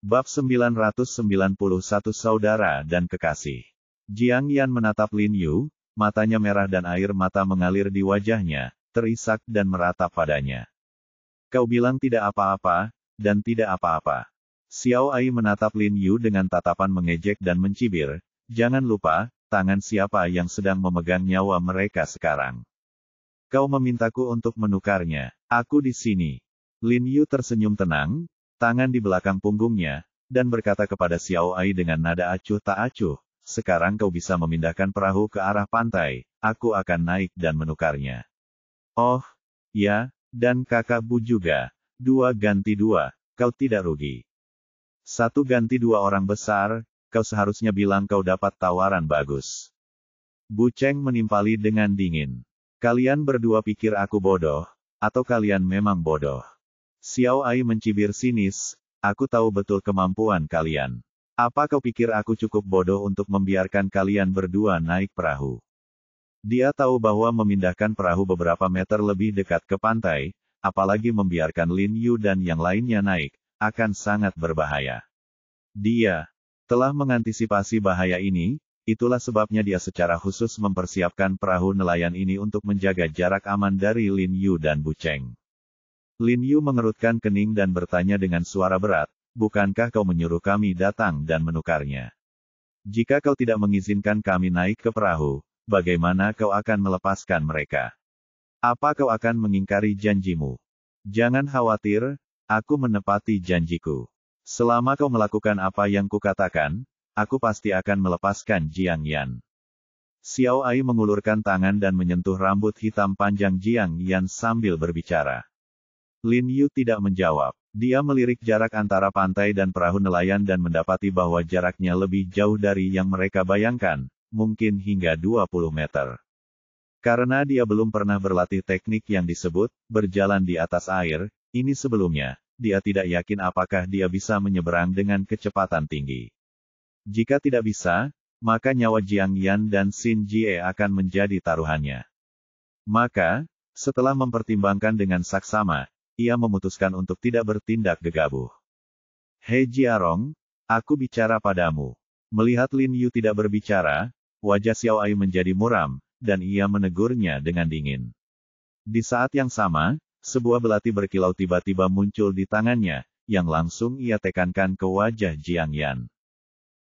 Bab 991 Saudara dan Kekasih. Jiang Yan menatap Lin Yu, matanya merah dan air mata mengalir di wajahnya, terisak dan meratap padanya. Kau bilang tidak apa-apa, dan tidak apa-apa. Xiao Ai menatap Lin Yu dengan tatapan mengejek dan mencibir, jangan lupa, tangan siapa yang sedang memegang nyawa mereka sekarang. Kau memintaku untuk menukarnya. Aku di sini. Lin Yu tersenyum tenang, tangan di belakang punggungnya, dan berkata kepada Xiao Ai dengan nada acuh tak acuh, sekarang kau bisa memindahkan perahu ke arah pantai, aku akan naik dan menukarnya. Oh, ya, dan kakak Bu juga, 2 ganti 2, kau tidak rugi. 1 ganti 2 orang besar, kau seharusnya bilang kau dapat tawaran bagus. Bu Cheng menimpali dengan dingin. Kalian berdua pikir aku bodoh, atau kalian memang bodoh? Xiao Ai mencibir sinis, aku tahu betul kemampuan kalian. Apa kau pikir aku cukup bodoh untuk membiarkan kalian berdua naik perahu? Dia tahu bahwa memindahkan perahu beberapa meter lebih dekat ke pantai, apalagi membiarkan Lin Yu dan yang lainnya naik, akan sangat berbahaya. Dia telah mengantisipasi bahaya ini, itulah sebabnya dia secara khusus mempersiapkan perahu nelayan ini untuk menjaga jarak aman dari Lin Yu dan Bu Cheng. Lin Yu mengerutkan kening dan bertanya dengan suara berat, bukankah kau menyuruh kami datang dan menukarnya? Jika kau tidak mengizinkan kami naik ke perahu, bagaimana kau akan melepaskan mereka? Apa kau akan mengingkari janjimu? Jangan khawatir, aku menepati janjiku. Selama kau melakukan apa yang kukatakan, aku pasti akan melepaskan Jiang Yan. Xiao Ai mengulurkan tangan dan menyentuh rambut hitam panjang Jiang Yan sambil berbicara. Lin Yu tidak menjawab. Dia melirik jarak antara pantai dan perahu nelayan dan mendapati bahwa jaraknya lebih jauh dari yang mereka bayangkan, mungkin hingga 20 meter. Karena dia belum pernah berlatih teknik yang disebut berjalan di atas air, ini sebelumnya, dia tidak yakin apakah dia bisa menyeberang dengan kecepatan tinggi. Jika tidak bisa, maka nyawa Jiang Yan dan Xin Jie akan menjadi taruhannya. Maka, setelah mempertimbangkan dengan saksama, ia memutuskan untuk tidak bertindak gegabah. Hei Jiarong, aku bicara padamu. Melihat Lin Yu tidak berbicara, wajah Xiao Ai menjadi muram, dan ia menegurnya dengan dingin. Di saat yang sama, sebuah belati berkilau tiba-tiba muncul di tangannya, yang langsung ia tekankan ke wajah Jiang Yan.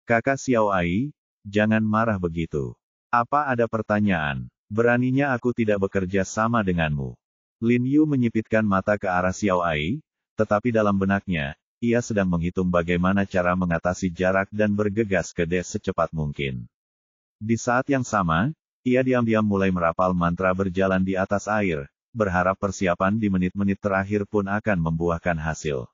Kakak Xiao Ai, jangan marah begitu. Apa ada pertanyaan? Beraninya aku tidak bekerja sama denganmu. Lin Yu menyipitkan mata ke arah Xiao Ai, tetapi dalam benaknya, ia sedang menghitung bagaimana cara mengatasi jarak dan bergegas ke des secepat mungkin. Di saat yang sama, ia diam-diam mulai merapal mantra berjalan di atas air, berharap persiapan di menit-menit terakhir pun akan membuahkan hasil.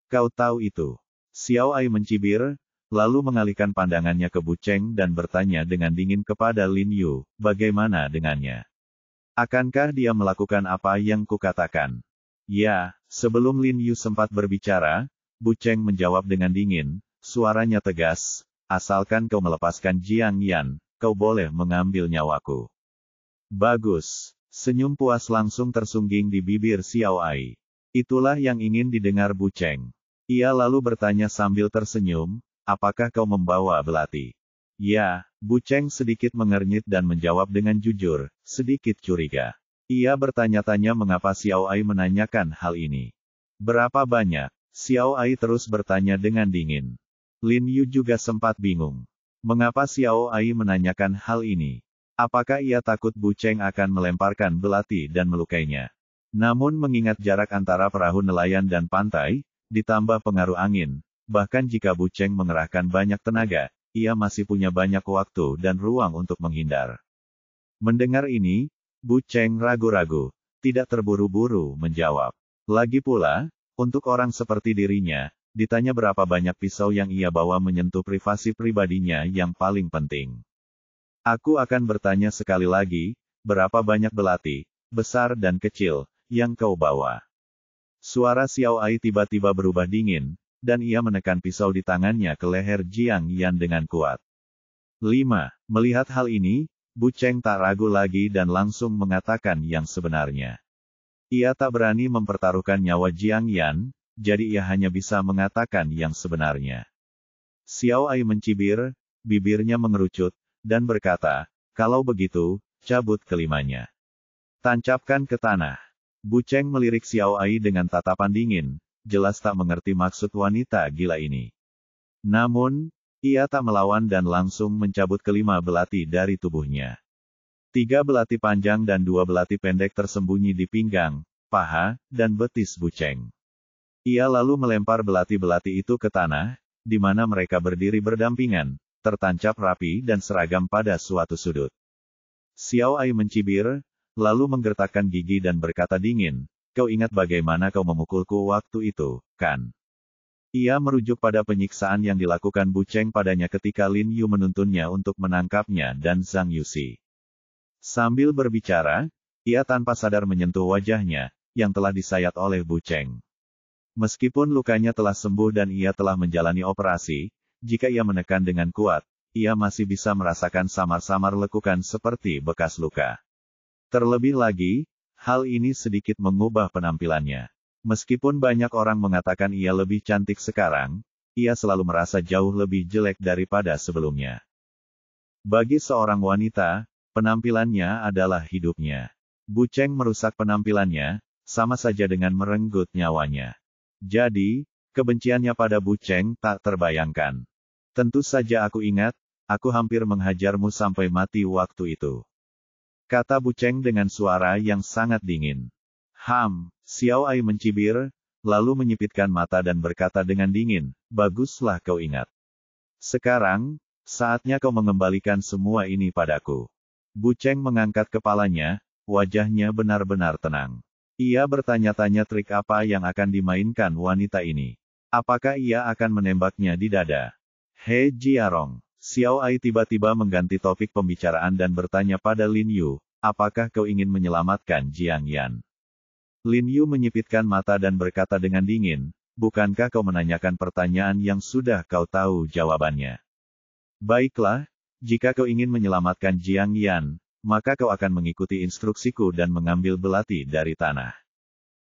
Kau tahu itu. Xiao Ai mencibir, lalu mengalihkan pandangannya ke Bu Cheng dan bertanya dengan dingin kepada Lin Yu, bagaimana dengannya? Akankah dia melakukan apa yang kukatakan? Ya, sebelum Lin Yu sempat berbicara, Bu Cheng menjawab dengan dingin, suaranya tegas, asalkan kau melepaskan Jiang Yan, kau boleh mengambil nyawaku. Bagus. Senyum puas langsung tersungging di bibir Xiao Ai. Itulah yang ingin didengar Bu Cheng. Ia lalu bertanya sambil tersenyum, apakah kau membawa belati? Ya, Bu Cheng sedikit mengernyit dan menjawab dengan jujur, sedikit curiga. Ia bertanya-tanya mengapa Xiao Ai menanyakan hal ini. Berapa banyak? Xiao Ai terus bertanya dengan dingin. Lin Yu juga sempat bingung. Mengapa Xiao Ai menanyakan hal ini? Apakah ia takut Bu Cheng akan melemparkan belati dan melukainya? Namun mengingat jarak antara perahu nelayan dan pantai, ditambah pengaruh angin, bahkan jika Bu Cheng mengerahkan banyak tenaga, ia masih punya banyak waktu dan ruang untuk menghindar. Mendengar ini, Bu Cheng ragu-ragu, tidak terburu-buru menjawab. Lagi pula, untuk orang seperti dirinya, ditanya berapa banyak pisau yang ia bawa menyentuh privasi pribadinya yang paling penting. Aku akan bertanya sekali lagi, berapa banyak belati, besar dan kecil, yang kau bawa? Suara Xiao Ai tiba-tiba berubah dingin, dan ia menekan pisau di tangannya ke leher Jiang Yan dengan kuat. 5. Melihat hal ini, Bu Cheng tak ragu lagi dan langsung mengatakan yang sebenarnya. Ia tak berani mempertaruhkan nyawa Jiang Yan, jadi ia hanya bisa mengatakan yang sebenarnya. Xiao Ai mencibir, bibirnya mengerucut, dan berkata, kalau begitu, cabut kelimanya. Tancapkan ke tanah. Bu Cheng melirik Xiao Ai dengan tatapan dingin, jelas tak mengerti maksud wanita gila ini. Namun, ia tak melawan dan langsung mencabut kelima belati dari tubuhnya. 3 belati panjang dan 2 belati pendek tersembunyi di pinggang, paha, dan betis Bu Cheng. Ia lalu melempar belati-belati itu ke tanah, di mana mereka berdiri berdampingan, tertancap rapi dan seragam pada suatu sudut. Xiao Ai mencibir, lalu menggertakkan gigi dan berkata dingin, kau ingat bagaimana kau memukulku waktu itu, kan? Ia merujuk pada penyiksaan yang dilakukan Bu Cheng padanya ketika Lin Yu menuntunnya untuk menangkapnya dan Zhang Yuxi. Sambil berbicara, ia tanpa sadar menyentuh wajahnya, yang telah disayat oleh Bu Cheng. Meskipun lukanya telah sembuh dan ia telah menjalani operasi, jika ia menekan dengan kuat, ia masih bisa merasakan samar-samar lekukan seperti bekas luka. Terlebih lagi, hal ini sedikit mengubah penampilannya. Meskipun banyak orang mengatakan ia lebih cantik sekarang, ia selalu merasa jauh lebih jelek daripada sebelumnya. Bagi seorang wanita, penampilannya adalah hidupnya. Bu Cheng merusak penampilannya, sama saja dengan merenggut nyawanya. Jadi, kebenciannya pada Bu Cheng tak terbayangkan. Tentu saja aku ingat, aku hampir menghajarmu sampai mati waktu itu. Kata Bu Cheng dengan suara yang sangat dingin. Xiao Ai mencibir, lalu menyipitkan mata dan berkata dengan dingin, baguslah kau ingat. Sekarang, saatnya kau mengembalikan semua ini padaku. Bu Cheng mengangkat kepalanya, wajahnya benar-benar tenang. Ia bertanya-tanya trik apa yang akan dimainkan wanita ini. Apakah ia akan menembaknya di dada? He Jiarong. Xiao Ai tiba-tiba mengganti topik pembicaraan dan bertanya pada Lin Yu, apakah kau ingin menyelamatkan Jiang Yan? Lin Yu menyipitkan mata dan berkata dengan dingin, bukankah kau menanyakan pertanyaan yang sudah kau tahu jawabannya? Baiklah, jika kau ingin menyelamatkan Jiang Yan, maka kau akan mengikuti instruksiku dan mengambil belati dari tanah.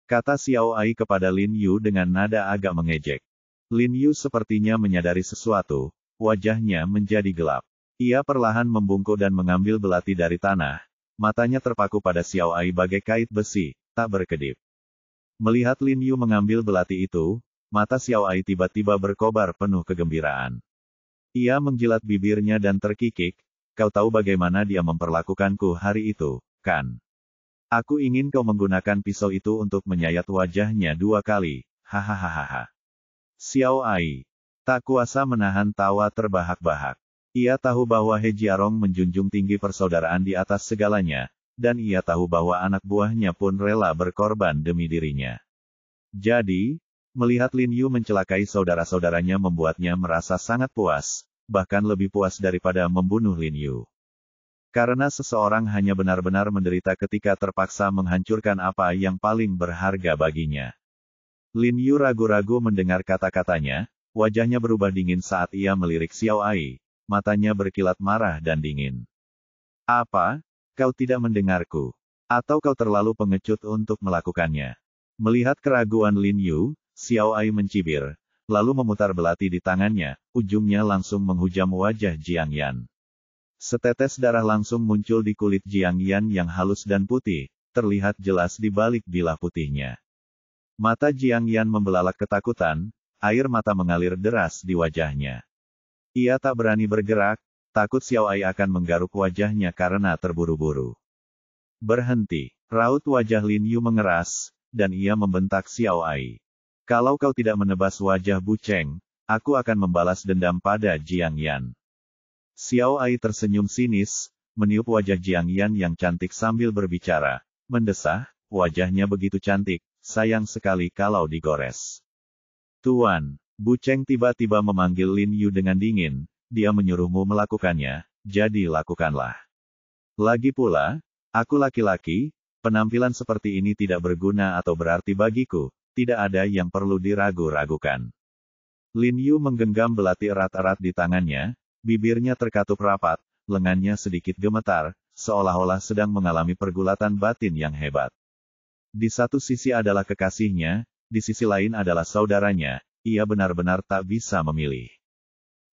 Kata Xiao Ai kepada Lin Yu dengan nada agak mengejek. Lin Yu sepertinya menyadari sesuatu. Wajahnya menjadi gelap. Ia perlahan membungkuk dan mengambil belati dari tanah. Matanya terpaku pada Xiao Ai bagai kait besi, tak berkedip. Melihat Lin Yu mengambil belati itu, mata Xiao Ai tiba-tiba berkobar penuh kegembiraan. Ia menjilat bibirnya dan terkikik, kau tahu bagaimana dia memperlakukanku hari itu, kan? Aku ingin kau menggunakan pisau itu untuk menyayat wajahnya 2 kali, hahaha. Xiao Ai tak kuasa menahan tawa terbahak-bahak. Ia tahu bahwa He Jiarong menjunjung tinggi persaudaraan di atas segalanya, dan ia tahu bahwa anak buahnya pun rela berkorban demi dirinya. Jadi, melihat Lin Yu mencelakai saudara-saudaranya membuatnya merasa sangat puas, bahkan lebih puas daripada membunuh Lin Yu. Karena seseorang hanya benar-benar menderita ketika terpaksa menghancurkan apa yang paling berharga baginya. Lin Yu ragu-ragu mendengar kata-katanya. Wajahnya berubah dingin saat ia melirik Xiao Ai, matanya berkilat marah dan dingin. Apa? Kau tidak mendengarku? Atau kau terlalu pengecut untuk melakukannya? Melihat keraguan Lin Yu, Xiao Ai mencibir, lalu memutar belati di tangannya, ujungnya langsung menghujam wajah Jiang Yan. Setetes darah langsung muncul di kulit Jiang Yan yang halus dan putih, terlihat jelas di balik bilah putihnya. Mata Jiang Yan membelalak ketakutan, air mata mengalir deras di wajahnya. Ia tak berani bergerak, takut Xiao Ai akan menggaruk wajahnya karena terburu-buru. Berhenti, raut wajah Lin Yu mengeras, dan ia membentak Xiao Ai. Kalau kau tidak menebas wajah Bu Cheng, aku akan membalas dendam pada Jiang Yan. Xiao Ai tersenyum sinis, meniup wajah Jiang Yan yang cantik sambil berbicara, mendesah, wajahnya begitu cantik, sayang sekali kalau digores. Tuan, Bu Cheng tiba-tiba memanggil Lin Yu dengan dingin, dia menyuruhmu melakukannya, jadi lakukanlah. Lagi pula, aku laki-laki, penampilan seperti ini tidak berguna atau berarti bagiku, tidak ada yang perlu diragu-ragukan. Lin Yu menggenggam belati erat-erat di tangannya, bibirnya terkatup rapat, lengannya sedikit gemetar, seolah-olah sedang mengalami pergulatan batin yang hebat. Di satu sisi adalah kekasihnya, di sisi lain adalah saudaranya, ia benar-benar tak bisa memilih.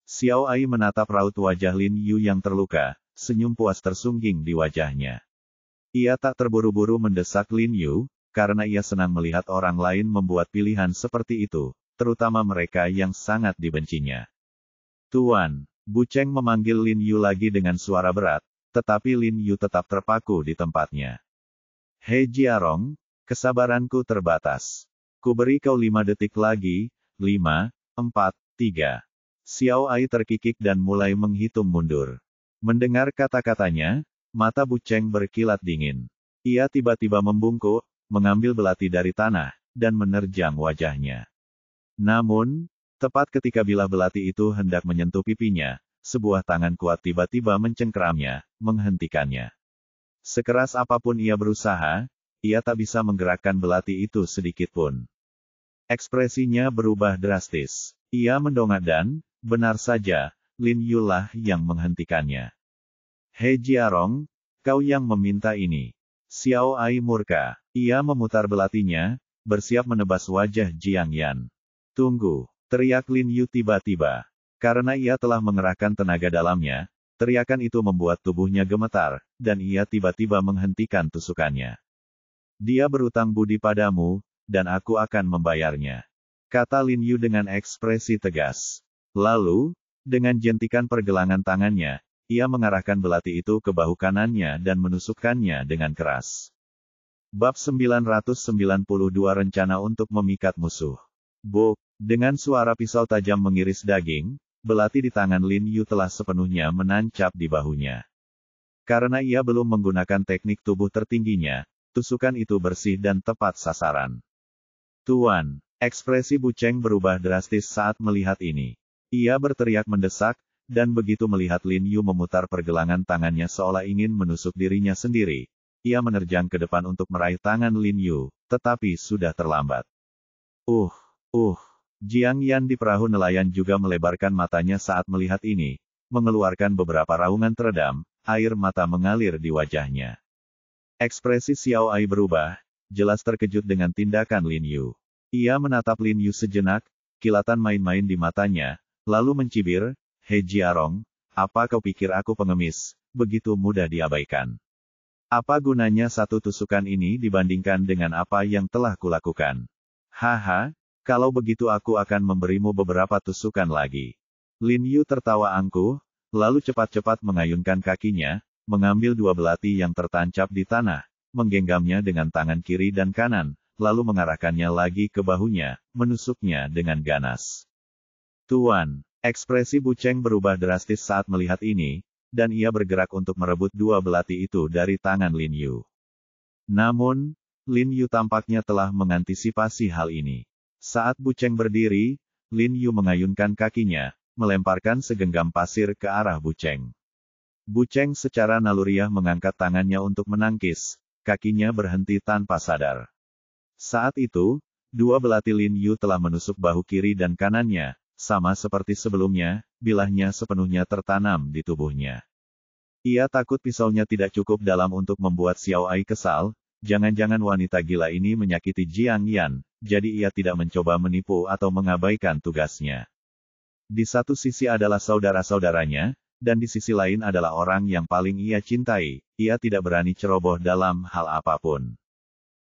Xiao Ai menatap raut wajah Lin Yu yang terluka, senyum puas tersungging di wajahnya. Ia tak terburu-buru mendesak Lin Yu, karena ia senang melihat orang lain membuat pilihan seperti itu, terutama mereka yang sangat dibencinya. Tuan, Bu Cheng memanggil Lin Yu lagi dengan suara berat, tetapi Lin Yu tetap terpaku di tempatnya. He Jiarong, kesabaranku terbatas. Kuberi kau 5 detik lagi, 5, 4, 3. Xiao Ai terkikik dan mulai menghitung mundur. Mendengar kata-katanya, mata Bu Cheng berkilat dingin. Ia tiba-tiba membungkuk, mengambil belati dari tanah, dan menerjang wajahnya. Namun, tepat ketika bilah belati itu hendak menyentuh pipinya, sebuah tangan kuat tiba-tiba mencengkeramnya, menghentikannya. Sekeras apapun ia berusaha, ia tak bisa menggerakkan belati itu sedikitpun. Ekspresinya berubah drastis. Ia mendongak dan, benar saja, Lin Yu lah yang menghentikannya. He Jiarong, kau yang meminta ini. Xiao Ai murka. Ia memutar belatinya, bersiap menebas wajah Jiang Yan. Tunggu, teriak Lin Yu tiba-tiba. Karena ia telah mengerahkan tenaga dalamnya, teriakan itu membuat tubuhnya gemetar, dan ia tiba-tiba menghentikan tusukannya. Dia berutang budi padamu, dan aku akan membayarnya. Kata Lin Yu dengan ekspresi tegas. Lalu, dengan jentikan pergelangan tangannya, ia mengarahkan belati itu ke bahu kanannya dan menusukkannya dengan keras. Bab 992 Rencana untuk memikat musuh. Bok, dengan suara pisau tajam mengiris daging, belati di tangan Lin Yu telah sepenuhnya menancap di bahunya. Karena ia belum menggunakan teknik tubuh tertingginya, tusukan itu bersih dan tepat sasaran. Tuan, ekspresi Bu Cheng berubah drastis saat melihat ini. Ia berteriak mendesak, dan begitu melihat Lin Yu memutar pergelangan tangannya seolah ingin menusuk dirinya sendiri, ia menerjang ke depan untuk meraih tangan Lin Yu, tetapi sudah terlambat. Jiang Yan di perahu nelayan juga melebarkan matanya saat melihat ini, mengeluarkan beberapa raungan teredam, air mata mengalir di wajahnya. Ekspresi Xiao Ai berubah, jelas terkejut dengan tindakan Lin Yu. Ia menatap Lin Yu sejenak, kilatan main-main di matanya, lalu mencibir, He Jiarong, apa kau pikir aku pengemis, begitu mudah diabaikan? Apa gunanya satu tusukan ini dibandingkan dengan apa yang telah kulakukan? Haha, kalau begitu aku akan memberimu beberapa tusukan lagi. Lin Yu tertawa angkuh, lalu cepat-cepat mengayunkan kakinya, mengambil 2 belati yang tertancap di tanah, menggenggamnya dengan tangan kiri dan kanan, lalu mengarahkannya lagi ke bahunya, menusuknya dengan ganas. Tuan, ekspresi Bu Cheng berubah drastis saat melihat ini, dan ia bergerak untuk merebut 2 belati itu dari tangan Lin Yu. Namun, Lin Yu tampaknya telah mengantisipasi hal ini. Saat Bu Cheng berdiri, Lin Yu mengayunkan kakinya, melemparkan segenggam pasir ke arah Bu Cheng. Bu Cheng secara naluriah mengangkat tangannya untuk menangkis, kakinya berhenti tanpa sadar. Saat itu, 2 belati Lin Yu telah menusuk bahu kiri dan kanannya, sama seperti sebelumnya, bilahnya sepenuhnya tertanam di tubuhnya. Ia takut pisaunya tidak cukup dalam untuk membuat Xiao Ai kesal, jangan-jangan wanita gila ini menyakiti Jiang Yan, jadi ia tidak mencoba menipu atau mengabaikan tugasnya. Di satu sisi adalah saudara-saudaranya, dan di sisi lain adalah orang yang paling ia cintai, ia tidak berani ceroboh dalam hal apapun.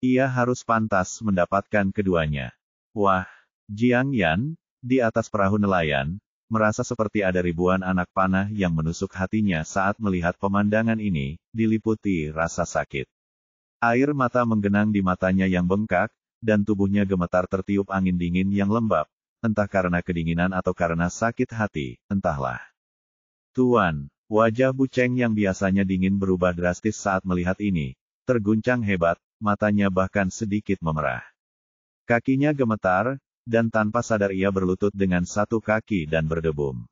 Ia harus pantas mendapatkan keduanya. Wah, Jiang Yan, di atas perahu nelayan, merasa seperti ada ribuan anak panah yang menusuk hatinya saat melihat pemandangan ini, diliputi rasa sakit. Air mata menggenang di matanya yang bengkak, dan tubuhnya gemetar tertiup angin dingin yang lembab, entah karena kedinginan atau karena sakit hati, entahlah. Tuan, wajah Bu Cheng yang biasanya dingin berubah drastis saat melihat ini, terguncang hebat, matanya bahkan sedikit memerah. Kakinya gemetar, dan tanpa sadar ia berlutut dengan satu kaki dan berdebum.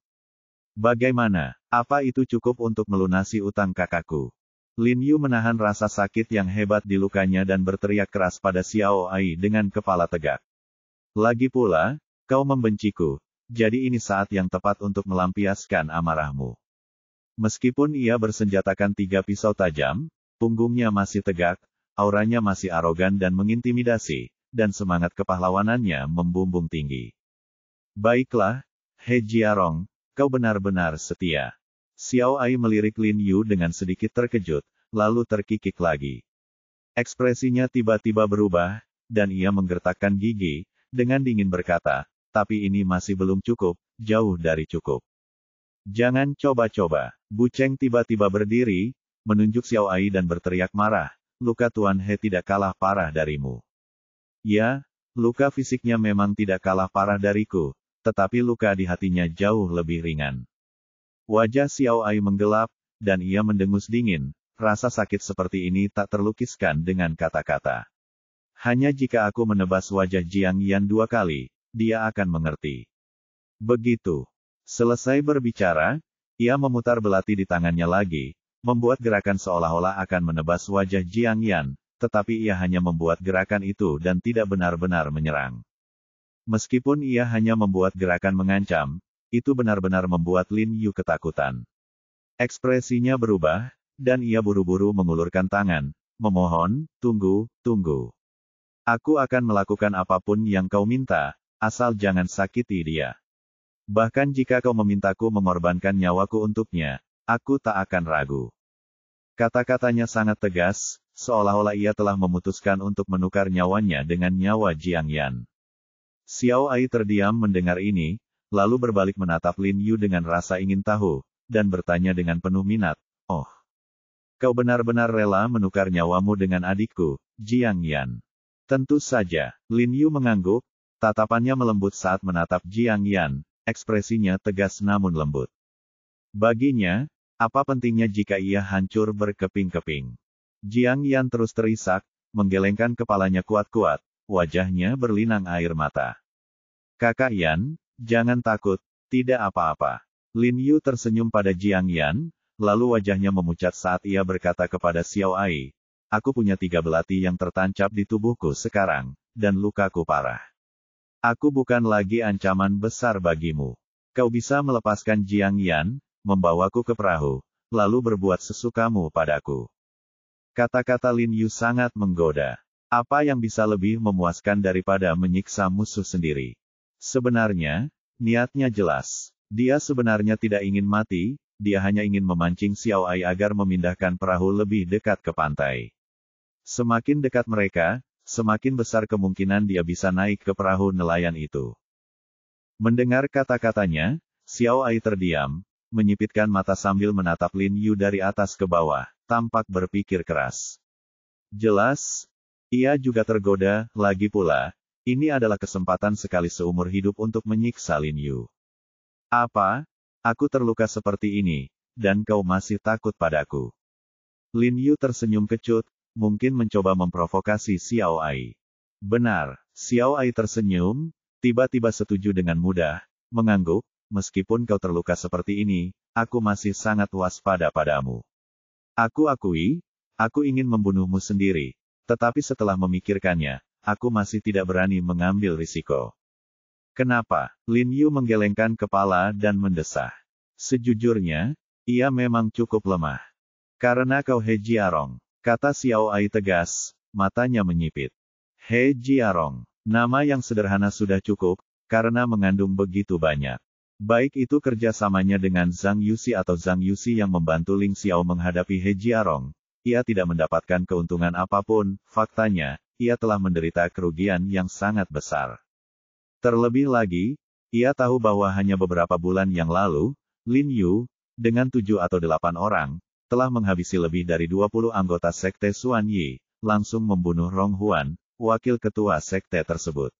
Bagaimana, apa itu cukup untuk melunasi utang kakakku? Lin Yu menahan rasa sakit yang hebat di lukanya dan berteriak keras pada Xiao Ai dengan kepala tegak. Lagi pula, kau membenciku, jadi ini saat yang tepat untuk melampiaskan amarahmu. Meskipun ia bersenjatakan 3 pisau tajam, punggungnya masih tegak, auranya masih arogan dan mengintimidasi, dan semangat kepahlawanannya membumbung tinggi. Baiklah, He Jiarong, kau benar-benar setia. Xiao Ai melirik Lin Yu dengan sedikit terkejut, lalu terkikik lagi. Ekspresinya tiba-tiba berubah, dan ia menggertakkan gigi, dengan dingin berkata, tapi ini masih belum cukup, jauh dari cukup. Jangan coba-coba. Bu Cheng tiba-tiba berdiri, menunjuk Xiao Ai dan berteriak marah, luka Tuan He tidak kalah parah darimu. Ya, luka fisiknya memang tidak kalah parah dariku, tetapi luka di hatinya jauh lebih ringan. Wajah Xiao Ai menggelap, dan ia mendengus dingin, rasa sakit seperti ini tak terlukiskan dengan kata-kata. Hanya jika aku menebas wajah Jiang Yan 2 kali, dia akan mengerti. Begitu. Selesai berbicara, ia memutar belati di tangannya lagi, membuat gerakan seolah-olah akan menebas wajah Jiang Yan, tetapi ia hanya membuat gerakan itu dan tidak benar-benar menyerang. Meskipun ia hanya membuat gerakan mengancam, itu benar-benar membuat Lin Yu ketakutan. Ekspresinya berubah, dan ia buru-buru mengulurkan tangan, memohon, tunggu. Aku akan melakukan apapun yang kau minta, asal jangan sakiti dia. Bahkan jika kau memintaku mengorbankan nyawaku untuknya, aku tak akan ragu. Kata-katanya sangat tegas, seolah-olah ia telah memutuskan untuk menukar nyawanya dengan nyawa Jiang Yan. Xiao Ai terdiam mendengar ini, lalu berbalik menatap Lin Yu dengan rasa ingin tahu, dan bertanya dengan penuh minat, oh. Kau benar-benar rela menukar nyawamu dengan adikku, Jiang Yan. Tentu saja, Lin Yu mengangguk, tatapannya melembut saat menatap Jiang Yan, ekspresinya tegas namun lembut. Baginya, apa pentingnya jika ia hancur berkeping-keping? Jiang Yan terus terisak, menggelengkan kepalanya kuat-kuat, wajahnya berlinang air mata. Kakak Yan, jangan takut, tidak apa-apa. Lin Yu tersenyum pada Jiang Yan, lalu wajahnya memucat saat ia berkata kepada Xiao Ai, aku punya 3 belati yang tertancap di tubuhku sekarang, dan lukaku parah. Aku bukan lagi ancaman besar bagimu. Kau bisa melepaskan Jiang Yan, membawaku ke perahu, lalu berbuat sesukamu padaku. Kata-kata Lin Yu sangat menggoda. Apa yang bisa lebih memuaskan daripada menyiksa musuh sendiri? Sebenarnya, niatnya jelas. Dia sebenarnya tidak ingin mati, dia hanya ingin memancing Xiao Ai agar memindahkan perahu lebih dekat ke pantai. Semakin dekat mereka, semakin besar kemungkinan dia bisa naik ke perahu nelayan itu. Mendengar kata-katanya, Xiao Ai terdiam, menyipitkan mata sambil menatap Lin Yu dari atas ke bawah, tampak berpikir keras. Jelas, ia juga tergoda, lagi pula, ini adalah kesempatan sekali seumur hidup untuk menyiksa Lin Yu. Apa? Aku terluka seperti ini, dan kau masih takut padaku. Lin Yu tersenyum kecut, mungkin mencoba memprovokasi Xiao Ai. Benar, Xiao Ai tersenyum, tiba-tiba setuju dengan mudah, mengangguk, meskipun kau terluka seperti ini, aku masih sangat waspada padamu. Aku akui, aku ingin membunuhmu sendiri, tetapi setelah memikirkannya, aku masih tidak berani mengambil risiko. Kenapa? Lin Yu menggelengkan kepala dan mendesah. Sejujurnya, ia memang cukup lemah. Karena kau He Jiarong, kata Xiao Ai tegas, matanya menyipit. He Jiarong, nama yang sederhana sudah cukup, karena mengandung begitu banyak. Baik itu kerjasamanya dengan Zhang Yuxi atau Zhang Yuxi yang membantu Ling Xiao menghadapi He Jiarong, ia tidak mendapatkan keuntungan apapun, faktanya, ia telah menderita kerugian yang sangat besar. Terlebih lagi, ia tahu bahwa hanya beberapa bulan yang lalu, Lin Yu, dengan 7 atau 8 orang, telah menghabisi lebih dari 20 anggota sekte Xuan Yi, langsung membunuh Rong Huan, wakil ketua sekte tersebut.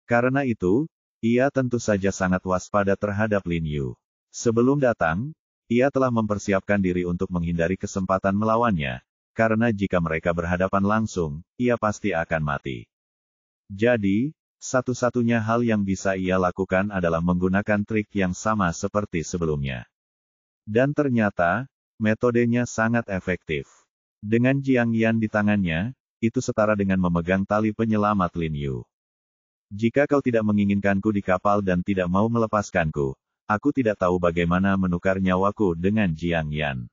Karena itu, ia tentu saja sangat waspada terhadap Lin Yu. Sebelum datang, ia telah mempersiapkan diri untuk menghindari kesempatan melawannya, karena jika mereka berhadapan langsung, ia pasti akan mati. Jadi, satu-satunya hal yang bisa ia lakukan adalah menggunakan trik yang sama seperti sebelumnya. Dan ternyata, metodenya sangat efektif. Dengan Jiang Yan di tangannya, itu setara dengan memegang tali penyelamat Lin Yu. Jika kau tidak menginginkanku di kapal dan tidak mau melepaskanku, aku tidak tahu bagaimana menukar nyawaku dengan Jiang Yan.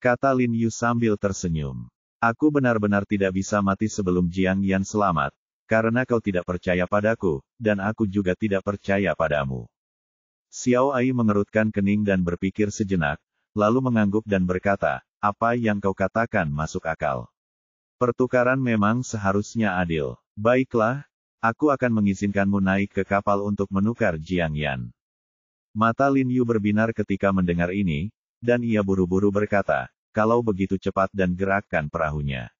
Kata Lin Yu sambil tersenyum. Aku benar-benar tidak bisa mati sebelum Jiang Yan selamat, karena kau tidak percaya padaku, dan aku juga tidak percaya padamu. Xiao Ai mengerutkan kening dan berpikir sejenak, lalu mengangguk dan berkata, apa yang kau katakan masuk akal. Pertukaran memang seharusnya adil. Baiklah, aku akan mengizinkanmu naik ke kapal untuk menukar Jiang Yan. Mata Lin Yu berbinar ketika mendengar ini, dan ia buru-buru berkata, kalau begitu cepat dan gerakkan perahunya.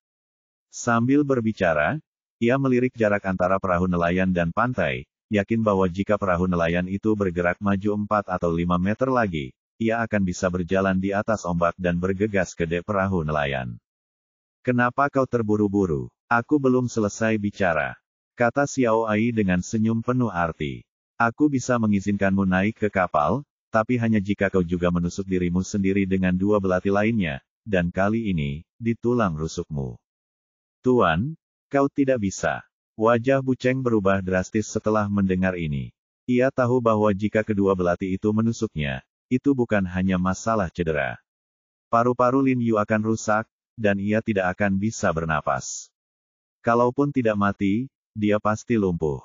Sambil berbicara, ia melirik jarak antara perahu nelayan dan pantai, yakin bahwa jika perahu nelayan itu bergerak maju 4 atau 5 meter lagi, ia akan bisa berjalan di atas ombak dan bergegas ke dek perahu nelayan. Kenapa kau terburu-buru? Aku belum selesai bicara, kata Xiao Ai dengan senyum penuh arti. Aku bisa mengizinkanmu naik ke kapal, tapi hanya jika kau juga menusuk dirimu sendiri dengan 2 belati lainnya, dan kali ini, di tulang rusukmu. Tuan, kau tidak bisa. Wajah Bu Cheng berubah drastis setelah mendengar ini. Ia tahu bahwa jika kedua belati itu menusuknya, itu bukan hanya masalah cedera. Paru-paru Lin Yu akan rusak, dan ia tidak akan bisa bernapas. Kalaupun tidak mati, dia pasti lumpuh.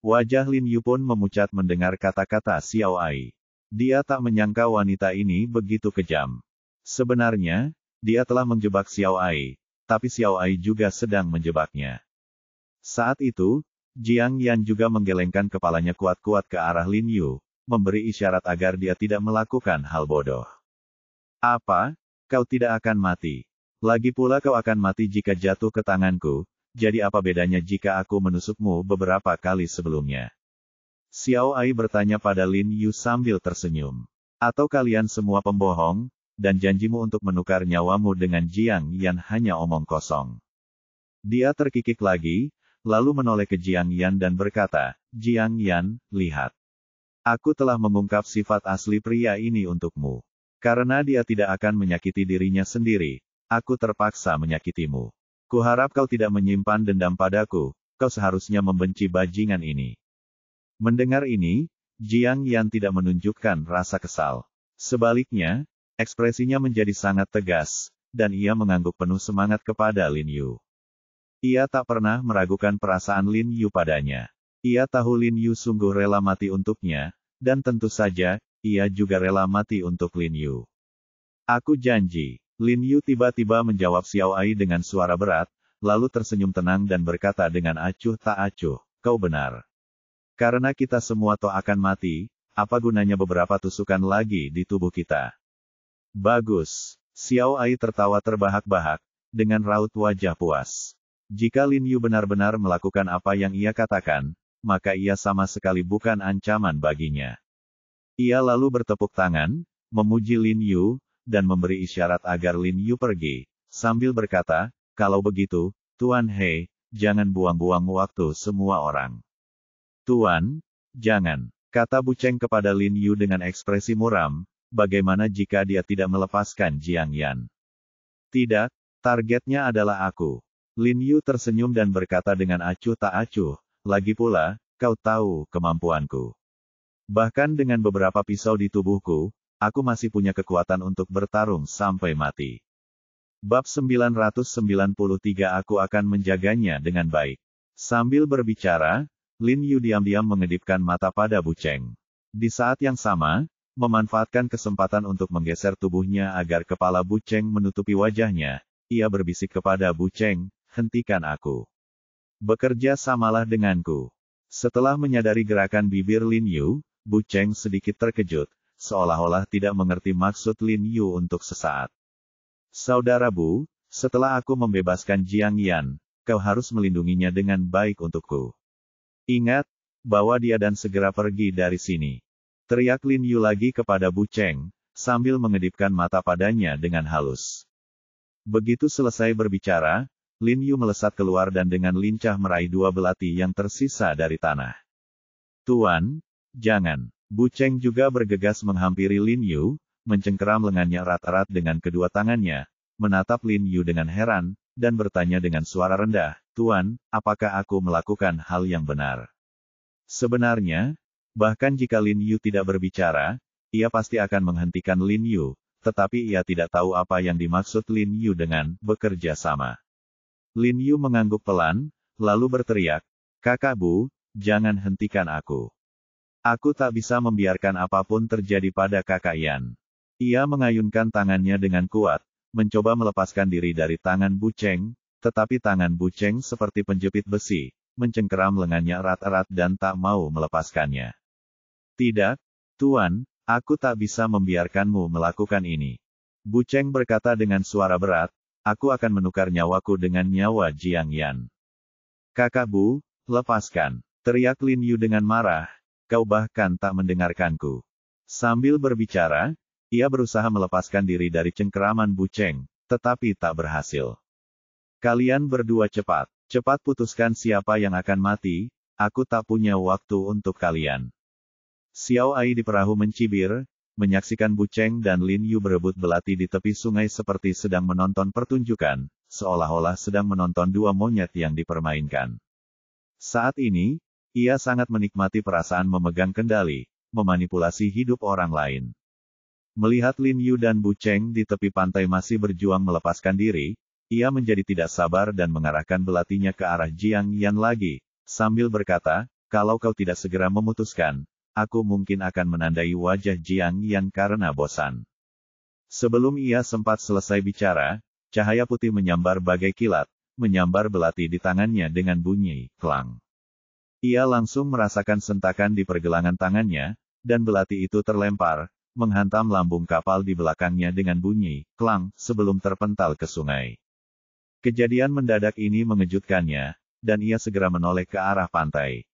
Wajah Lin Yu pun memucat mendengar kata-kata Xiao Ai. Dia tak menyangka wanita ini begitu kejam. Sebenarnya, dia telah menjebak Xiao Ai, tapi Xiao Ai juga sedang menjebaknya. Saat itu, Jiang Yan juga menggelengkan kepalanya kuat-kuat ke arah Lin Yu, memberi isyarat agar dia tidak melakukan hal bodoh. Apa? Kau tidak akan mati. Lagi pula kau akan mati jika jatuh ke tanganku, jadi apa bedanya jika aku menusukmu beberapa kali sebelumnya? Xiao Ai bertanya pada Lin Yu sambil tersenyum. Atau kalian semua pembohong, dan janjimu untuk menukar nyawamu dengan Jiang Yan hanya omong kosong. Dia terkikik lagi, lalu menoleh ke Jiang Yan dan berkata, Jiang Yan, lihat. Aku telah mengungkap sifat asli pria ini untukmu. Karena dia tidak akan menyakiti dirinya sendiri, aku terpaksa menyakitimu. Kuharap kau tidak menyimpan dendam padaku, kau seharusnya membenci bajingan ini. Mendengar ini, Jiang Yan tidak menunjukkan rasa kesal. Sebaliknya, ekspresinya menjadi sangat tegas, dan ia mengangguk penuh semangat kepada Lin Yu. Ia tak pernah meragukan perasaan Lin Yu padanya. Ia tahu Lin Yu sungguh rela mati untuknya, dan tentu saja, ia juga rela mati untuk Lin Yu. Aku janji. Lin Yu tiba-tiba menjawab Xiao Ai dengan suara berat, lalu tersenyum tenang dan berkata dengan acuh tak acuh, kau benar. Karena kita semua toh akan mati, apa gunanya beberapa tusukan lagi di tubuh kita? Bagus. Xiao Ai tertawa terbahak-bahak, dengan raut wajah puas. Jika Lin Yu benar-benar melakukan apa yang ia katakan, maka ia sama sekali bukan ancaman baginya. Ia lalu bertepuk tangan, memuji Lin Yu, dan memberi isyarat agar Lin Yu pergi, sambil berkata, kalau begitu, Tuan He, jangan buang-buang waktu semua orang. Tuan, jangan, kata Bu Cheng kepada Lin Yu dengan ekspresi muram, bagaimana jika dia tidak melepaskan Jiang Yan? Tidak, targetnya adalah aku. Lin Yu tersenyum dan berkata dengan acuh tak acuh, lagi pula, kau tahu kemampuanku. Bahkan dengan beberapa pisau di tubuhku, aku masih punya kekuatan untuk bertarung sampai mati. Bab 993 Aku akan menjaganya dengan baik. Sambil berbicara, Lin Yu diam-diam mengedipkan mata pada Bu Cheng. Di saat yang sama, memanfaatkan kesempatan untuk menggeser tubuhnya agar kepala Bu Cheng menutupi wajahnya, ia berbisik kepada Bu Cheng, hentikan aku. Bekerja samalah denganku. Setelah menyadari gerakan bibir Lin Yu, Bu Cheng sedikit terkejut, seolah-olah tidak mengerti maksud Lin Yu untuk sesaat. Saudara Bu, setelah aku membebaskan Jiang Yan, kau harus melindunginya dengan baik untukku. Ingat, bawa dia dan segera pergi dari sini. Teriak Lin Yu lagi kepada Bu Cheng, sambil mengedipkan mata padanya dengan halus. Begitu selesai berbicara, Lin Yu melesat keluar dan dengan lincah meraih 2 belati yang tersisa dari tanah. Tuan, jangan. Bu Cheng juga bergegas menghampiri Lin Yu, mencengkeram lengannya erat-erat dengan kedua tangannya, menatap Lin Yu dengan heran, dan bertanya dengan suara rendah, Tuan, apakah aku melakukan hal yang benar? Sebenarnya, bahkan jika Lin Yu tidak berbicara, ia pasti akan menghentikan Lin Yu, tetapi ia tidak tahu apa yang dimaksud Lin Yu dengan bekerja sama. Lin Yu mengangguk pelan, lalu berteriak, Kakak Bu, jangan hentikan aku. Aku tak bisa membiarkan apapun terjadi pada Kakak Yan. Ia mengayunkan tangannya dengan kuat, mencoba melepaskan diri dari tangan Bu Cheng, tetapi tangan Bu Cheng seperti penjepit besi, mencengkeram lengannya erat-erat dan tak mau melepaskannya. Tidak, Tuan, aku tak bisa membiarkanmu melakukan ini. Bu Cheng berkata dengan suara berat, aku akan menukar nyawaku dengan nyawa Jiang Yan. Kakak Bu, lepaskan, teriak Lin Yu dengan marah, kau bahkan tak mendengarkanku. Sambil berbicara, ia berusaha melepaskan diri dari cengkeraman Bu Cheng, tetapi tak berhasil. Kalian berdua cepat putuskan siapa yang akan mati, aku tak punya waktu untuk kalian. Xiao Ai di perahu mencibir, menyaksikan Bu Cheng dan Lin Yu berebut belati di tepi sungai seperti sedang menonton pertunjukan, seolah-olah sedang menonton dua monyet yang dipermainkan. Saat ini, ia sangat menikmati perasaan memegang kendali, memanipulasi hidup orang lain. Melihat Lin Yu dan Bu Cheng di tepi pantai masih berjuang melepaskan diri, ia menjadi tidak sabar dan mengarahkan belatinya ke arah Jiang Yan lagi, sambil berkata, kalau kau tidak segera memutuskan, aku mungkin akan menandai wajah Jiang Yan karena bosan. Sebelum ia sempat selesai bicara, cahaya putih menyambar bagai kilat, menyambar belati di tangannya dengan bunyi klang. Ia langsung merasakan sentakan di pergelangan tangannya, dan belati itu terlempar, menghantam lambung kapal di belakangnya dengan bunyi klang sebelum terpental ke sungai. Kejadian mendadak ini mengejutkannya, dan ia segera menoleh ke arah pantai.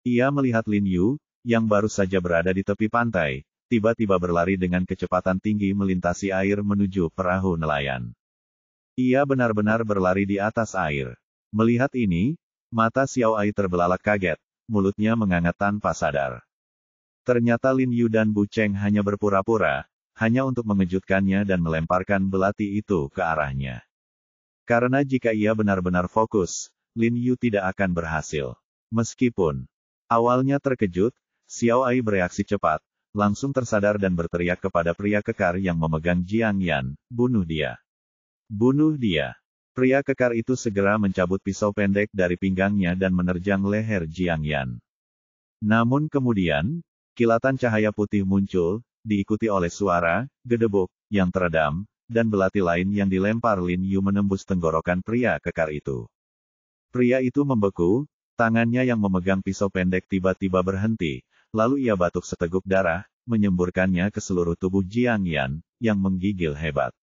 Ia melihat Lin Yu, yang baru saja berada di tepi pantai, tiba-tiba berlari dengan kecepatan tinggi melintasi air menuju perahu nelayan. Ia benar-benar berlari di atas air. Melihat ini, mata Xiao Ai terbelalak kaget, mulutnya menganga tanpa sadar. Ternyata Lin Yu dan Bu Cheng hanya berpura-pura, hanya untuk mengejutkannya dan melemparkan belati itu ke arahnya. Karena jika ia benar-benar fokus, Lin Yu tidak akan berhasil. Meskipun awalnya terkejut, Xiao Ai bereaksi cepat, langsung tersadar dan berteriak kepada pria kekar yang memegang Jiang Yan, bunuh dia. Bunuh dia. Pria kekar itu segera mencabut pisau pendek dari pinggangnya dan menerjang leher Jiang Yan. Namun kemudian, kilatan cahaya putih muncul, diikuti oleh suara gedebuk yang teredam, dan belati lain yang dilempar Lin Yu menembus tenggorokan pria kekar itu. Pria itu membeku, tangannya yang memegang pisau pendek tiba-tiba berhenti, lalu ia batuk seteguk darah, menyemburkannya ke seluruh tubuh Jiang Yan, yang menggigil hebat.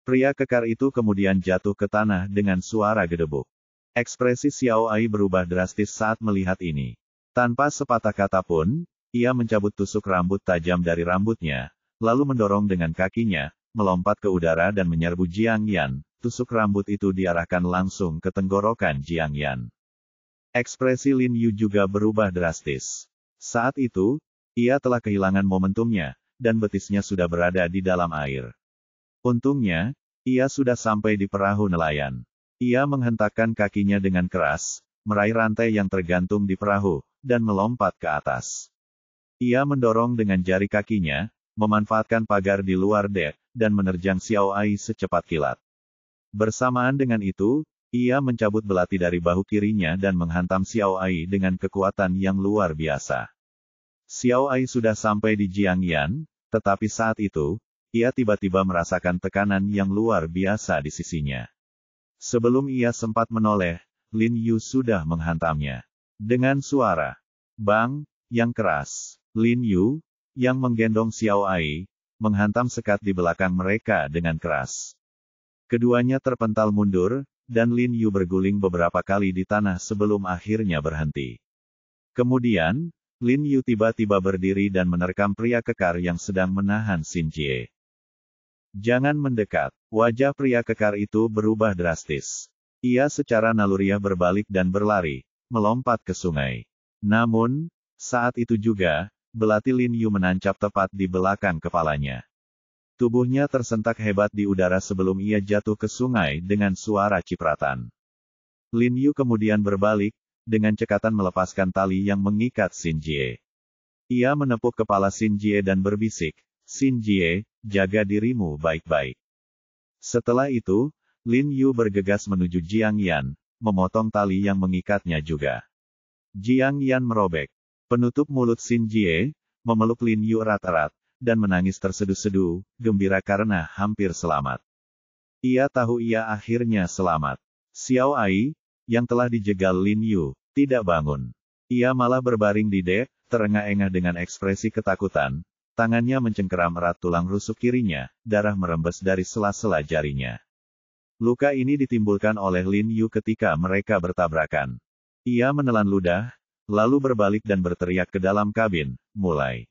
Pria kekar itu kemudian jatuh ke tanah dengan suara gedebuk. Ekspresi Xiao Ai berubah drastis saat melihat ini. Tanpa sepatah kata pun, ia mencabut tusuk rambut tajam dari rambutnya, lalu mendorong dengan kakinya, melompat ke udara dan menyerbu Jiang Yan. Tusuk rambut itu diarahkan langsung ke tenggorokan Jiang Yan. Ekspresi Lin Yu juga berubah drastis. Saat itu, ia telah kehilangan momentumnya, dan betisnya sudah berada di dalam air. Untungnya, ia sudah sampai di perahu nelayan. Ia menghentakkan kakinya dengan keras, meraih rantai yang tergantung di perahu, dan melompat ke atas. Ia mendorong dengan jari kakinya, memanfaatkan pagar di luar dek, dan menerjang Xiao Ai secepat kilat. Bersamaan dengan itu, ia mencabut belati dari bahu kirinya dan menghantam Xiao Ai dengan kekuatan yang luar biasa. Xiao Ai sudah sampai di Jiang Yan, tetapi saat itu, ia tiba-tiba merasakan tekanan yang luar biasa di sisinya. Sebelum ia sempat menoleh, Lin Yu sudah menghantamnya. Dengan suara bang yang keras, Lin Yu, yang menggendong Xiao Ai, menghantam sekat di belakang mereka dengan keras. Keduanya terpental mundur, dan Lin Yu berguling beberapa kali di tanah sebelum akhirnya berhenti. Kemudian, Lin Yu tiba-tiba berdiri dan menerkam pria kekar yang sedang menahan Xin Jie. Jangan mendekat. Wajah pria kekar itu berubah drastis. Ia secara naluriah berbalik dan berlari, melompat ke sungai. Namun, saat itu juga, belati Lin Yu menancap tepat di belakang kepalanya. Tubuhnya tersentak hebat di udara sebelum ia jatuh ke sungai dengan suara cipratan. Lin Yu kemudian berbalik, dengan cekatan melepaskan tali yang mengikat Xin Jie. Ia menepuk kepala Xin Jie dan berbisik, Xin Jie, jaga dirimu baik-baik. Setelah itu, Lin Yu bergegas menuju Jiang Yan, memotong tali yang mengikatnya juga. Jiang Yan merobek penutup mulut Xin Jie, memeluk Lin Yu erat-erat, dan menangis terseduh-seduh, gembira karena hampir selamat. Ia tahu ia akhirnya selamat. Xiao Ai, yang telah dijegal Lin Yu, tidak bangun. Ia malah berbaring di dek, terengah-engah dengan ekspresi ketakutan, tangannya mencengkeram erat tulang rusuk kirinya, darah merembes dari sela-sela jarinya. Luka ini ditimbulkan oleh Lin Yu ketika mereka bertabrakan. Ia menelan ludah, lalu berbalik dan berteriak ke dalam kabin, mulai,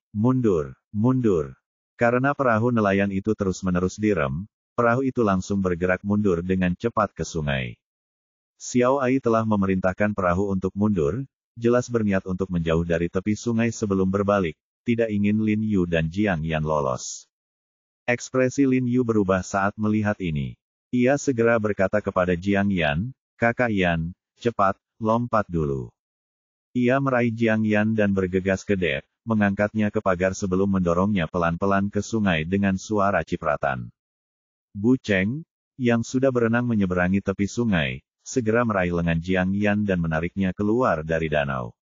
mundur, mundur. Karena perahu nelayan itu terus-menerus direm, perahu itu langsung bergerak mundur dengan cepat ke sungai. Xiao Ai telah memerintahkan perahu untuk mundur, jelas berniat untuk menjauh dari tepi sungai sebelum berbalik, tidak ingin Lin Yu dan Jiang Yan lolos. Ekspresi Lin Yu berubah saat melihat ini. Ia segera berkata kepada Jiang Yan, "Kakak Yan, cepat, lompat dulu." Ia meraih Jiang Yan dan bergegas ke dek, mengangkatnya ke pagar sebelum mendorongnya pelan-pelan ke sungai dengan suara cipratan. Bu Cheng, yang sudah berenang menyeberangi tepi sungai, segera meraih lengan Jiang Yan dan menariknya keluar dari danau.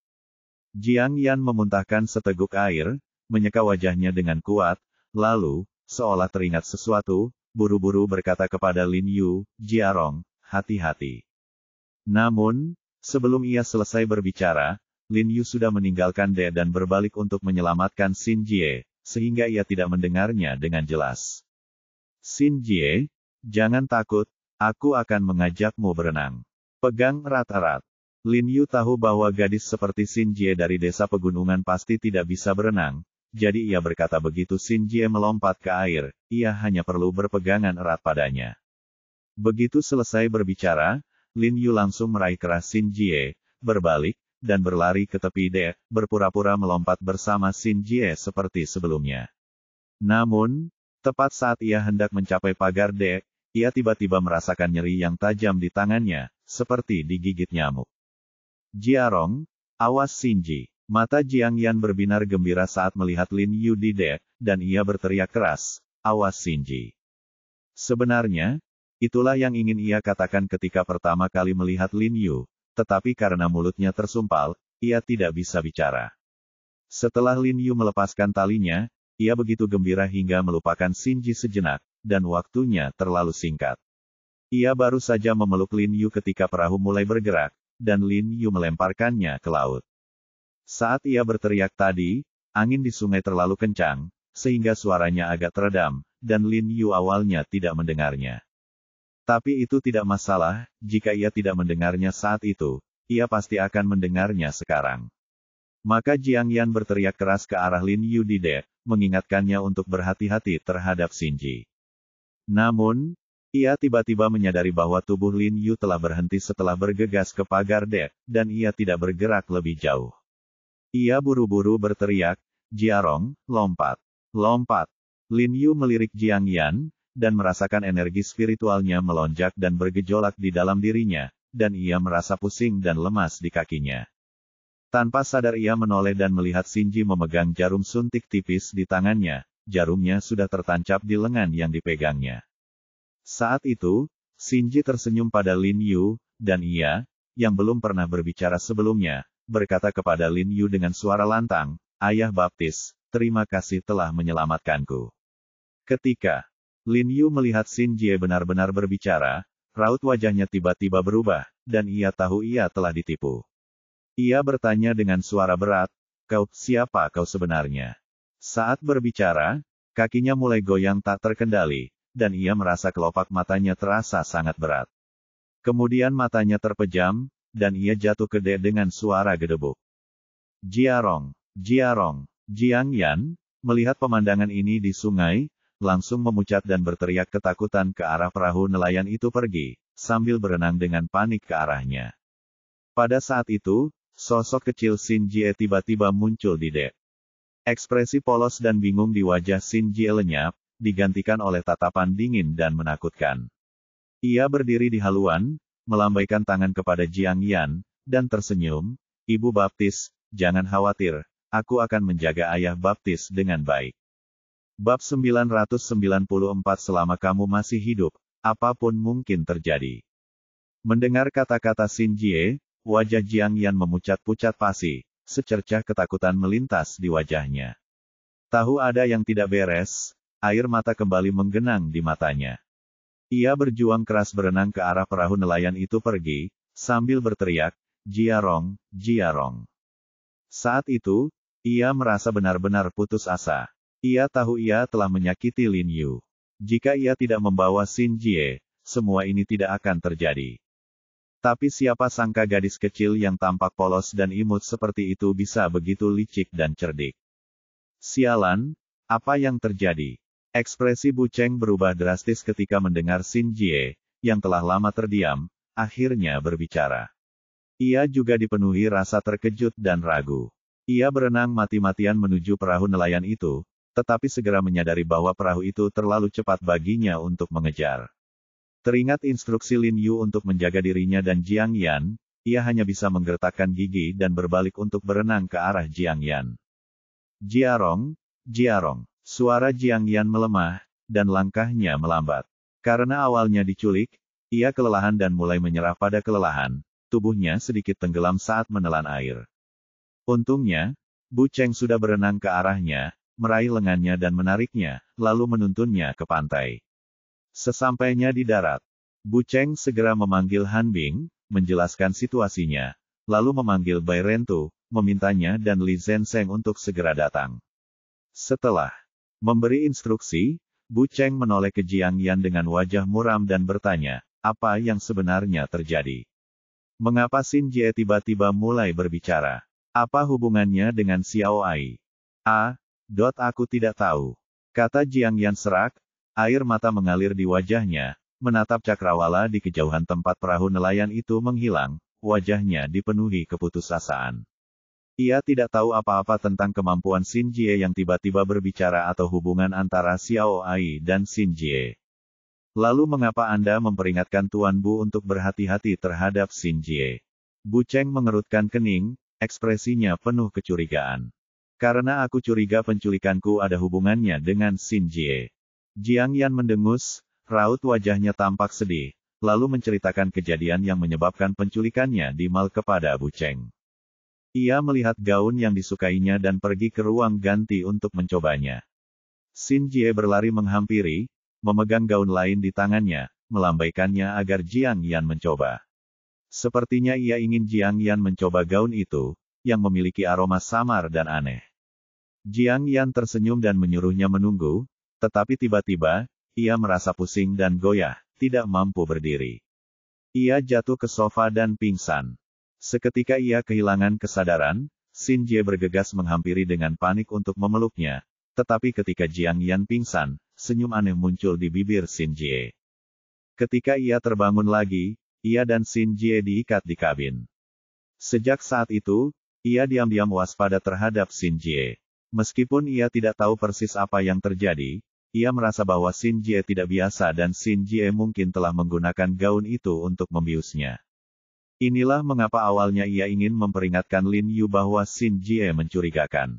Jiang Yan memuntahkan seteguk air, menyeka wajahnya dengan kuat, lalu, seolah teringat sesuatu, buru-buru berkata kepada Lin Yu, "Jiarong, hati-hati." Namun, sebelum ia selesai berbicara, Lin Yu sudah meninggalkan De dan berbalik untuk menyelamatkan Xin Jie, sehingga ia tidak mendengarnya dengan jelas. "Xin Jie, jangan takut, aku akan mengajakmu berenang. Pegang erat-erat." Lin Yu tahu bahwa gadis seperti Xin Jie dari desa pegunungan pasti tidak bisa berenang, jadi ia berkata begitu Xin Jie melompat ke air, ia hanya perlu berpegangan erat padanya. Begitu selesai berbicara, Lin Yu langsung meraih keras Xin Jie, berbalik, dan berlari ke tepi dek, berpura-pura melompat bersama Xin Jie seperti sebelumnya. Namun, tepat saat ia hendak mencapai pagar dek, ia tiba-tiba merasakan nyeri yang tajam di tangannya, seperti digigit nyamuk. "Jiarong, awas Xin Ji." Mata Jiang Yan berbinar gembira saat melihat Lin Yu di dek, dan ia berteriak keras, "Awas Xin Ji." Sebenarnya, itulah yang ingin ia katakan ketika pertama kali melihat Lin Yu, tetapi karena mulutnya tersumpal, ia tidak bisa bicara. Setelah Lin Yu melepaskan talinya, ia begitu gembira hingga melupakan Xin Ji sejenak, dan waktunya terlalu singkat. Ia baru saja memeluk Lin Yu ketika perahu mulai bergerak, dan Lin Yu melemparkannya ke laut. Saat ia berteriak tadi, angin di sungai terlalu kencang, sehingga suaranya agak teredam, dan Lin Yu awalnya tidak mendengarnya. Tapi itu tidak masalah, jika ia tidak mendengarnya saat itu, ia pasti akan mendengarnya sekarang. Maka Jiang Yan berteriak keras ke arah Lin Yu di dek, mengingatkannya untuk berhati-hati terhadap Xin Ji. Namun, ia tiba-tiba menyadari bahwa tubuh Lin Yu telah berhenti setelah bergegas ke pagar dek, dan ia tidak bergerak lebih jauh. Ia buru-buru berteriak, "Jiarong, lompat! Lompat!" Lin Yu melirik Jiang Yan, dan merasakan energi spiritualnya melonjak dan bergejolak di dalam dirinya, dan ia merasa pusing dan lemas di kakinya. Tanpa sadar ia menoleh dan melihat Xin Ji memegang jarum suntik tipis di tangannya, jarumnya sudah tertancap di lengan yang dipegangnya. Saat itu, Xin Ji tersenyum pada Lin Yu, dan ia, yang belum pernah berbicara sebelumnya, berkata kepada Lin Yu dengan suara lantang, "Ayah Baptis, terima kasih telah menyelamatkanku." Ketika Lin Yu melihat Xin Jie benar-benar berbicara, raut wajahnya tiba-tiba berubah, dan ia tahu ia telah ditipu. Ia bertanya dengan suara berat, siapa kau sebenarnya?" Saat berbicara, kakinya mulai goyang tak terkendali, dan ia merasa kelopak matanya terasa sangat berat. Kemudian matanya terpejam, dan ia jatuh ke dek dengan suara gedebuk. "Jiarong, Jiarong." Jiang Yan, melihat pemandangan ini di sungai, langsung memucat dan berteriak ketakutan ke arah perahu nelayan itu pergi, sambil berenang dengan panik ke arahnya. Pada saat itu, sosok kecil Xin Jie tiba-tiba muncul di dek. Ekspresi polos dan bingung di wajah Xin Jie lenyap, digantikan oleh tatapan dingin dan menakutkan. Ia berdiri di haluan, melambaikan tangan kepada Jiang Yan, dan tersenyum, "Ibu Baptis, jangan khawatir, aku akan menjaga Ayah Baptis dengan baik." Bab 994 Selama kamu masih hidup, apapun mungkin terjadi. Mendengar kata-kata Xin Jie, wajah Jiang Yan memucat-pucat pasi, secercah ketakutan melintas di wajahnya. Tahu ada yang tidak beres, air mata kembali menggenang di matanya. Ia berjuang keras berenang ke arah perahu nelayan itu pergi, sambil berteriak, "Jiarong, Jiarong." Saat itu, ia merasa benar-benar putus asa. Ia tahu ia telah menyakiti Lin Yu. Jika ia tidak membawa Xin Jie, semua ini tidak akan terjadi. Tapi siapa sangka gadis kecil yang tampak polos dan imut seperti itu bisa begitu licik dan cerdik. Sialan, apa yang terjadi? Ekspresi Bu Cheng berubah drastis ketika mendengar Xin Jie, yang telah lama terdiam, akhirnya berbicara. Ia juga dipenuhi rasa terkejut dan ragu. Ia berenang mati-matian menuju perahu nelayan itu, tetapi segera menyadari bahwa perahu itu terlalu cepat baginya untuk mengejar. Teringat instruksi Lin Yu untuk menjaga dirinya dan Jiang Yan, ia hanya bisa menggertakkan gigi dan berbalik untuk berenang ke arah Jiang Yan. "Jiarong, Jiarong." Suara Jiang Yan melemah, dan langkahnya melambat. Karena awalnya diculik, ia kelelahan dan mulai menyerah pada kelelahan, tubuhnya sedikit tenggelam saat menelan air. Untungnya, Bu Cheng sudah berenang ke arahnya, meraih lengannya dan menariknya, lalu menuntunnya ke pantai. Sesampainya di darat, Bu Cheng segera memanggil Han Bing, menjelaskan situasinya, lalu memanggil Bai Rentu, memintanya dan Li Zenseng untuk segera datang. Setelah memberi instruksi, Bu Cheng menoleh ke Jiang Yan dengan wajah muram dan bertanya, apa yang sebenarnya terjadi? Mengapa Xin Jie tiba-tiba mulai berbicara? Apa hubungannya dengan Xiao Ai? Aku tidak tahu. Kata Jiang Yan serak, air mata mengalir di wajahnya, menatap cakrawala di kejauhan tempat perahu nelayan itu menghilang, wajahnya dipenuhi keputusasaan. Ia tidak tahu apa-apa tentang kemampuan Xin Jie yang tiba-tiba berbicara atau hubungan antara Xiao Ai dan Xin Jie. Lalu mengapa Anda memperingatkan Tuan Bu untuk berhati-hati terhadap Xin Jie? Bu Cheng mengerutkan kening, ekspresinya penuh kecurigaan. Karena aku curiga penculikanku ada hubungannya dengan Xin Jie. Jiang Yan mendengus, raut wajahnya tampak sedih, lalu menceritakan kejadian yang menyebabkan penculikannya di mal kepada Bu Cheng. Ia melihat gaun yang disukainya dan pergi ke ruang ganti untuk mencobanya. Xin Jie berlari menghampiri, memegang gaun lain di tangannya, melambaikannya agar Jiang Yan mencoba. Sepertinya ia ingin Jiang Yan mencoba gaun itu, yang memiliki aroma samar dan aneh. Jiang Yan tersenyum dan menyuruhnya menunggu, tetapi tiba-tiba, ia merasa pusing dan goyah, tidak mampu berdiri. Ia jatuh ke sofa dan pingsan. Seketika ia kehilangan kesadaran, Xin Jie bergegas menghampiri dengan panik untuk memeluknya, tetapi ketika Jiang Yan pingsan, senyum aneh muncul di bibir Xin Jie. Ketika ia terbangun lagi, ia dan Xin Jie diikat di kabin. Sejak saat itu, ia diam-diam waspada terhadap Xin Jie. Meskipun ia tidak tahu persis apa yang terjadi, ia merasa bahwa Xin Jie tidak biasa dan Xin Jie mungkin telah menggunakan gaun itu untuk membiusnya. Inilah mengapa awalnya ia ingin memperingatkan Lin Yu bahwa Xin Jie mencurigakan.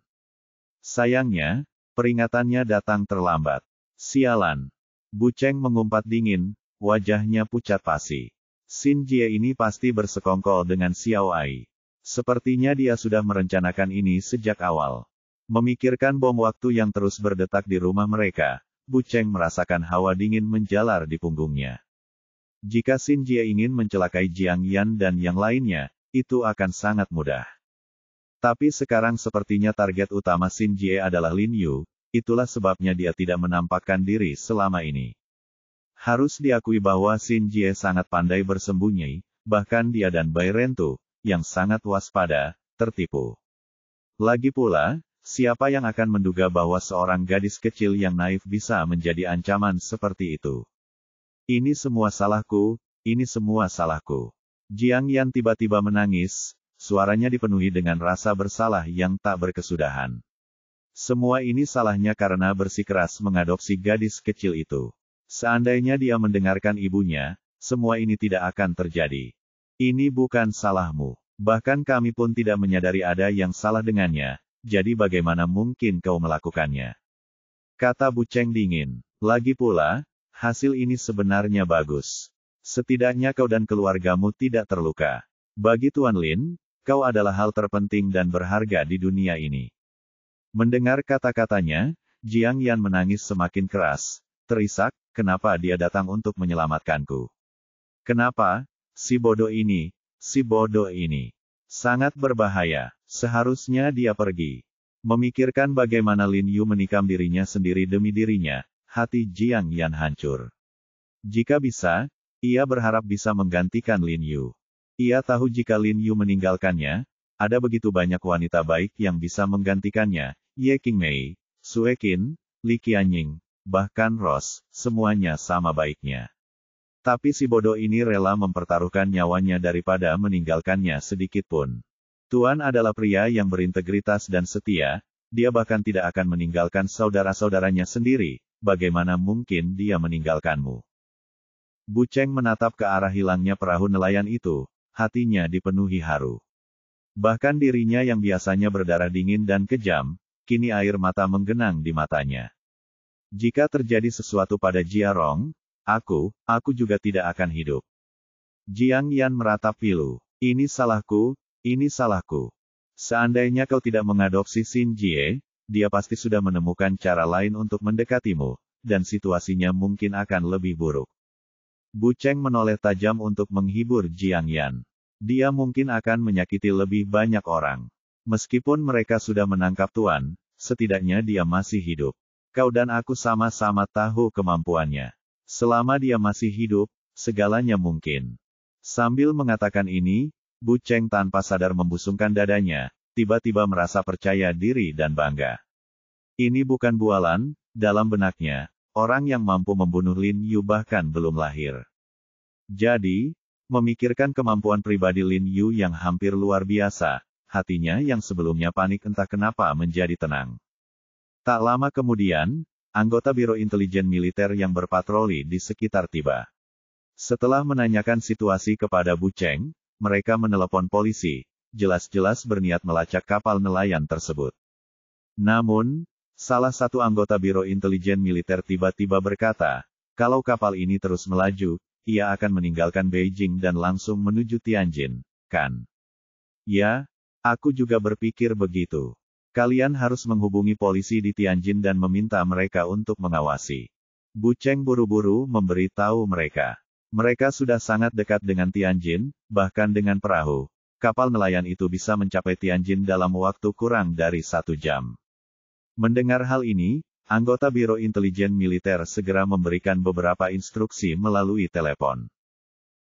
Sayangnya, peringatannya datang terlambat. Sialan. Bu Cheng mengumpat dingin, wajahnya pucat pasi. Xin Jie ini pasti bersekongkol dengan Xiao Ai. Sepertinya dia sudah merencanakan ini sejak awal. Memikirkan bom waktu yang terus berdetak di rumah mereka, Bu Cheng merasakan hawa dingin menjalar di punggungnya. Jika Xin Jie ingin mencelakai Jiang Yan dan yang lainnya, itu akan sangat mudah. Tapi sekarang sepertinya target utama Xin Jie adalah Lin Yu, itulah sebabnya dia tidak menampakkan diri selama ini. Harus diakui bahwa Xin Jie sangat pandai bersembunyi, bahkan dia dan Bai Rentu, yang sangat waspada, tertipu. Lagi pula, siapa yang akan menduga bahwa seorang gadis kecil yang naif bisa menjadi ancaman seperti itu? Ini semua salahku, ini semua salahku. Jiang Yan tiba-tiba menangis, suaranya dipenuhi dengan rasa bersalah yang tak berkesudahan. Semua ini salahnya karena bersikeras mengadopsi gadis kecil itu. Seandainya dia mendengarkan ibunya, semua ini tidak akan terjadi. Ini bukan salahmu. Bahkan kami pun tidak menyadari ada yang salah dengannya, jadi bagaimana mungkin kau melakukannya? Kata Bu Cheng dingin. Lagi pula, hasil ini sebenarnya bagus. Setidaknya kau dan keluargamu tidak terluka. Bagi Tuan Lin, kau adalah hal terpenting dan berharga di dunia ini. Mendengar kata-katanya, Jiang Yan menangis semakin keras, terisak, kenapa dia datang untuk menyelamatkanku? Kenapa? Si bodoh ini, si bodoh ini. Sangat berbahaya, seharusnya dia pergi. Memikirkan bagaimana Lin Yu menikam dirinya sendiri demi dirinya, hati Jiang Yan hancur. Jika bisa, ia berharap bisa menggantikan Lin Yu. Ia tahu jika Lin Yu meninggalkannya, ada begitu banyak wanita baik yang bisa menggantikannya, Ye Qingmei, Sue Qin, Li Qianying, bahkan Rose, semuanya sama baiknya. Tapi si bodoh ini rela mempertaruhkan nyawanya daripada meninggalkannya sedikit pun. Tuan adalah pria yang berintegritas dan setia, dia bahkan tidak akan meninggalkan saudara-saudaranya sendiri, bagaimana mungkin dia meninggalkanmu? Bu Cheng menatap ke arah hilangnya perahu nelayan itu, hatinya dipenuhi haru. Bahkan dirinya yang biasanya berdarah dingin dan kejam, kini air mata menggenang di matanya. Jika terjadi sesuatu pada Jia Rong, aku juga tidak akan hidup. Jiang Yan meratap pilu. Ini salahku, ini salahku. Seandainya kau tidak mengadopsi Xin Jie, dia pasti sudah menemukan cara lain untuk mendekatimu, dan situasinya mungkin akan lebih buruk. Bu Cheng menoleh tajam untuk menghibur Jiang Yan. Dia mungkin akan menyakiti lebih banyak orang. Meskipun mereka sudah menangkap Tuan, setidaknya dia masih hidup. Kau dan aku sama-sama tahu kemampuannya. Selama dia masih hidup, segalanya mungkin. Sambil mengatakan ini, Bu Cheng tanpa sadar membusungkan dadanya, tiba-tiba merasa percaya diri dan bangga. Ini bukan bualan, dalam benaknya, orang yang mampu membunuh Lin Yu bahkan belum lahir. Jadi, memikirkan kemampuan pribadi Lin Yu yang hampir luar biasa, hatinya yang sebelumnya panik entah kenapa menjadi tenang. Tak lama kemudian, anggota Biro Intelijen Militer yang berpatroli di sekitar tiba. Setelah menanyakan situasi kepada Bu Cheng, mereka menelepon polisi, jelas-jelas berniat melacak kapal nelayan tersebut. Namun, salah satu anggota Biro Intelijen Militer tiba-tiba berkata, kalau kapal ini terus melaju, ia akan meninggalkan Beijing dan langsung menuju Tianjin, kan? Ya, aku juga berpikir begitu. Kalian harus menghubungi polisi di Tianjin dan meminta mereka untuk mengawasi. Bu Cheng buru-buru memberitahu mereka. Mereka sudah sangat dekat dengan Tianjin, bahkan dengan perahu. Kapal nelayan itu bisa mencapai Tianjin dalam waktu kurang dari 1 jam. Mendengar hal ini, anggota Biro Intelijen Militer segera memberikan beberapa instruksi melalui telepon.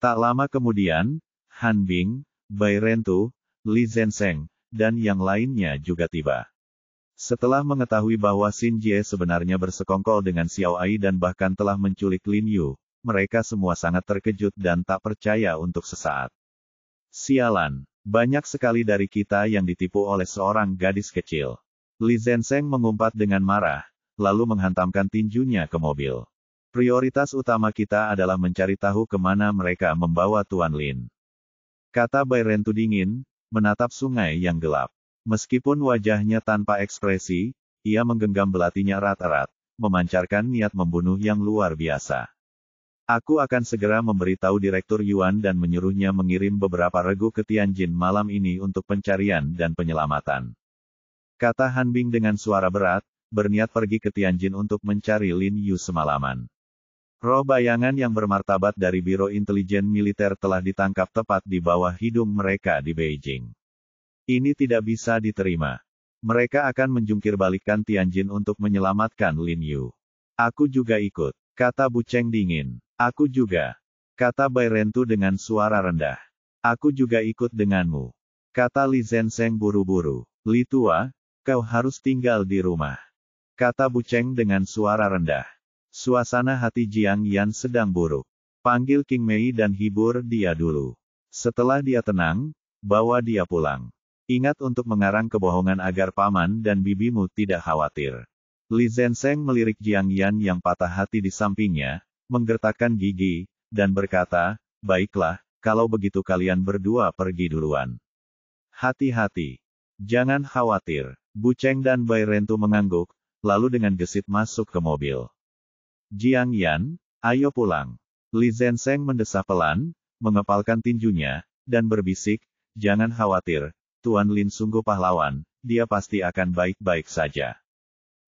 Tak lama kemudian, Han Bing, Bai Rentu, Li Zhensheng, dan yang lainnya juga tiba. Setelah mengetahui bahwa Xin Jie sebenarnya bersekongkol dengan Xiao Ai dan bahkan telah menculik Lin Yu, mereka semua sangat terkejut dan tak percaya untuk sesaat. Sialan, banyak sekali dari kita yang ditipu oleh seorang gadis kecil. Li Zhensheng mengumpat dengan marah, lalu menghantamkan tinjunya ke mobil. Prioritas utama kita adalah mencari tahu kemana mereka membawa Tuan Lin. Kata Bai Rentu dingin, menatap sungai yang gelap. Meskipun wajahnya tanpa ekspresi, ia menggenggam belatinya erat-erat, memancarkan niat membunuh yang luar biasa. Aku akan segera memberitahu Direktur Yuan dan menyuruhnya mengirim beberapa regu ke Tianjin malam ini untuk pencarian dan penyelamatan. Kata Han Bing dengan suara berat, berniat pergi ke Tianjin untuk mencari Lin Yu semalaman. Roh bayangan yang bermartabat dari Biro Intelijen Militer telah ditangkap tepat di bawah hidung mereka di Beijing. Ini tidak bisa diterima. Mereka akan menjungkirbalikkan Tianjin untuk menyelamatkan Lin Yu. Aku juga ikut, kata Bu Cheng dingin. Aku juga, kata Bai Rentu dengan suara rendah. Aku juga ikut denganmu, kata Li Zhensheng buru-buru. Li Tua, kau harus tinggal di rumah, kata Bu Cheng dengan suara rendah. Suasana hati Jiang Yan sedang buruk. Panggil King Mei dan hibur dia dulu. Setelah dia tenang, bawa dia pulang. Ingat untuk mengarang kebohongan agar paman dan bibimu tidak khawatir. Li Zhensheng melirik Jiang Yan yang patah hati di sampingnya, menggertakkan gigi, dan berkata, baiklah, kalau begitu kalian berdua pergi duluan. Hati-hati. Jangan khawatir. Bu Cheng dan Bai Rentu mengangguk, lalu dengan gesit masuk ke mobil. Jiang Yan, ayo pulang. Li Zhensheng mendesah pelan, mengepalkan tinjunya, dan berbisik, "Jangan khawatir, Tuan Lin sungguh pahlawan, dia pasti akan baik-baik saja."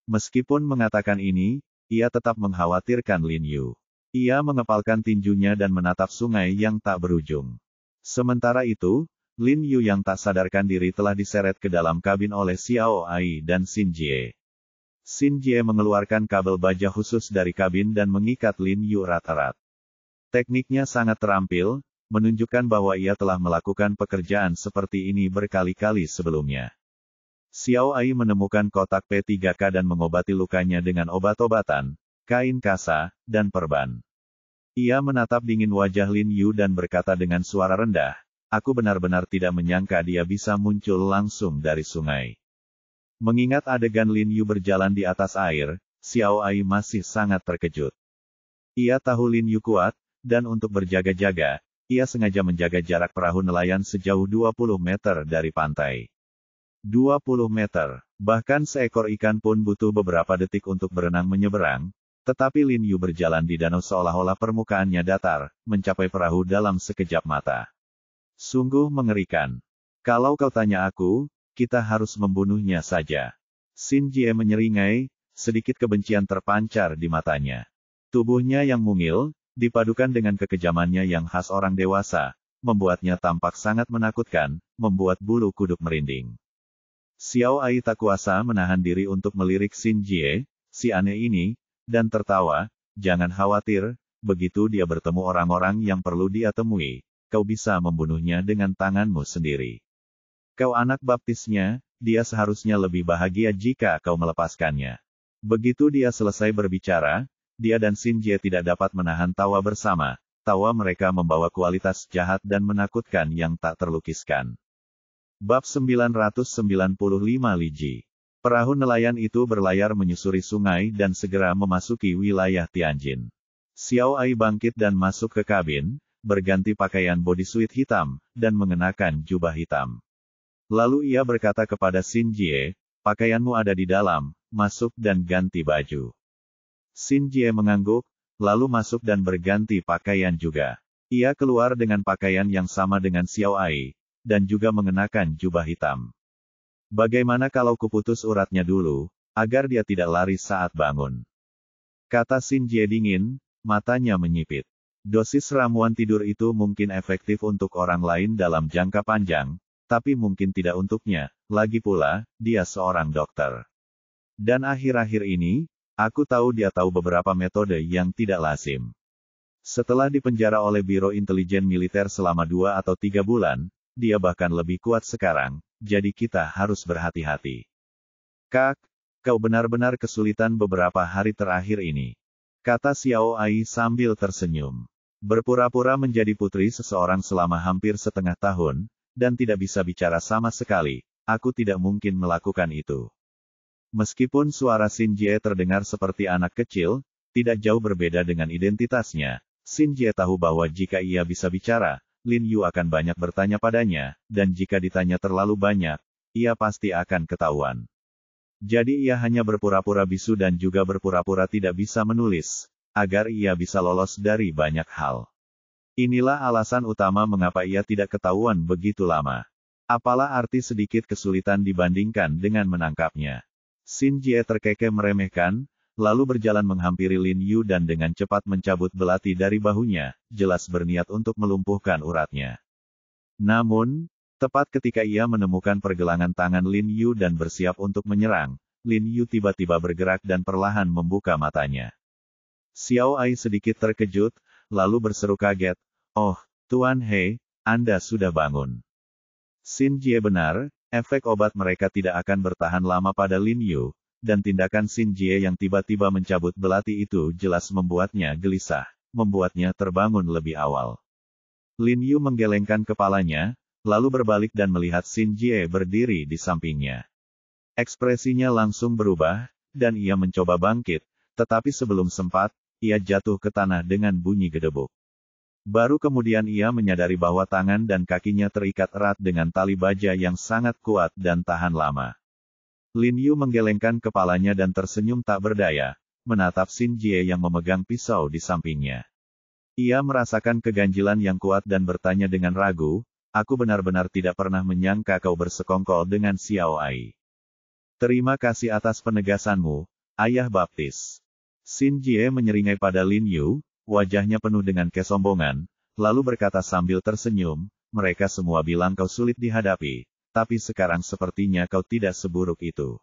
Meskipun mengatakan ini, ia tetap mengkhawatirkan Lin Yu. Ia mengepalkan tinjunya dan menatap sungai yang tak berujung. Sementara itu, Lin Yu yang tak sadarkan diri telah diseret ke dalam kabin oleh Xiao Ai dan Xin Jie. Xin Jie mengeluarkan kabel baja khusus dari kabin dan mengikat Lin Yu erat-erat. Tekniknya sangat terampil, menunjukkan bahwa ia telah melakukan pekerjaan seperti ini berkali-kali sebelumnya. Xiao Ai menemukan kotak P3K dan mengobati lukanya dengan obat-obatan, kain kasa, dan perban. Ia menatap dingin wajah Lin Yu dan berkata dengan suara rendah, "Aku benar-benar tidak menyangka dia bisa muncul langsung dari sungai." Mengingat adegan Lin Yu berjalan di atas air, Xiao Ai masih sangat terkejut. Ia tahu Lin Yu kuat, dan untuk berjaga-jaga, ia sengaja menjaga jarak perahu nelayan sejauh 20 meter dari pantai. 20 meter. Bahkan seekor ikan pun butuh beberapa detik untuk berenang menyeberang, tetapi Lin Yu berjalan di danau seolah-olah permukaannya datar, mencapai perahu dalam sekejap mata. Sungguh mengerikan. Kalau kau tanya aku, kita harus membunuhnya saja. Xin Jie menyeringai, sedikit kebencian terpancar di matanya. Tubuhnya yang mungil, dipadukan dengan kekejamannya yang khas orang dewasa, membuatnya tampak sangat menakutkan, membuat bulu kuduk merinding. Xiao Ai tak kuasa menahan diri untuk melirik Xin Jie, si aneh ini, dan tertawa, "Jangan khawatir, begitu dia bertemu orang-orang yang perlu dia temui, kau bisa membunuhnya dengan tanganmu sendiri. Kau anak baptisnya, dia seharusnya lebih bahagia jika kau melepaskannya." Begitu dia selesai berbicara, dia dan Xin Jie tidak dapat menahan tawa bersama. Tawa mereka membawa kualitas jahat dan menakutkan yang tak terlukiskan. Bab 995 Liji. Perahu nelayan itu berlayar menyusuri sungai dan segera memasuki wilayah Tianjin. Xiao Ai bangkit dan masuk ke kabin, berganti pakaian bodysuit hitam, dan mengenakan jubah hitam. Lalu ia berkata kepada Xin Jie, "Pakaianmu ada di dalam, masuk dan ganti baju." Xin Jie mengangguk, lalu masuk dan berganti pakaian juga. Ia keluar dengan pakaian yang sama dengan Xiao Ai, dan juga mengenakan jubah hitam. "Bagaimana kalau kuputus uratnya dulu, agar dia tidak lari saat bangun?" kata Xin Jie dingin, matanya menyipit. Dosis ramuan tidur itu mungkin efektif untuk orang lain dalam jangka panjang, tapi mungkin tidak untuknya, lagi pula, dia seorang dokter. Dan akhir-akhir ini, aku tahu dia tahu beberapa metode yang tidak lazim. Setelah dipenjara oleh Biro Intelijen Militer selama 2 atau 3 bulan, dia bahkan lebih kuat sekarang, jadi kita harus berhati-hati. "Kak, kau benar-benar kesulitan beberapa hari terakhir ini," kata Xiao Ai sambil tersenyum. "Berpura-pura menjadi putri seseorang selama hampir setengah tahun, dan tidak bisa bicara sama sekali, aku tidak mungkin melakukan itu." Meskipun suara Xin Jie terdengar seperti anak kecil, tidak jauh berbeda dengan identitasnya, Xin Jie tahu bahwa jika ia bisa bicara, Lin Yu akan banyak bertanya padanya, dan jika ditanya terlalu banyak, ia pasti akan ketahuan. Jadi ia hanya berpura-pura bisu dan juga berpura-pura tidak bisa menulis, agar ia bisa lolos dari banyak hal. Inilah alasan utama mengapa ia tidak ketahuan begitu lama. Apalah arti sedikit kesulitan dibandingkan dengan menangkapnya? Xin Jie terkekeh meremehkan, lalu berjalan menghampiri Lin Yu dan dengan cepat mencabut belati dari bahunya, jelas berniat untuk melumpuhkan uratnya. Namun, tepat ketika ia menemukan pergelangan tangan Lin Yu dan bersiap untuk menyerang, Lin Yu tiba-tiba bergerak dan perlahan membuka matanya. Xiao Ai sedikit terkejut, lalu berseru kaget, "Oh, Tuan He, Anda sudah bangun." Xin Jie benar, efek obat mereka tidak akan bertahan lama pada Lin Yu, dan tindakan Xin Jie yang tiba-tiba mencabut belati itu jelas membuatnya gelisah, membuatnya terbangun lebih awal. Lin Yu menggelengkan kepalanya, lalu berbalik dan melihat Xin Jie berdiri di sampingnya. Ekspresinya langsung berubah, dan ia mencoba bangkit, tetapi sebelum sempat, ia jatuh ke tanah dengan bunyi gedebuk. Baru kemudian ia menyadari bahwa tangan dan kakinya terikat erat dengan tali baja yang sangat kuat dan tahan lama. Lin Yu menggelengkan kepalanya dan tersenyum tak berdaya, menatap Xin Jie yang memegang pisau di sampingnya. Ia merasakan keganjilan yang kuat dan bertanya dengan ragu, aku benar-benar tidak pernah menyangka kau bersekongkol dengan Xiao Ai. Terima kasih atas penegasanmu, Ayah Baptis. Xin Jie menyeringai pada Lin Yu, wajahnya penuh dengan kesombongan, lalu berkata sambil tersenyum, mereka semua bilang kau sulit dihadapi, tapi sekarang sepertinya kau tidak seburuk itu.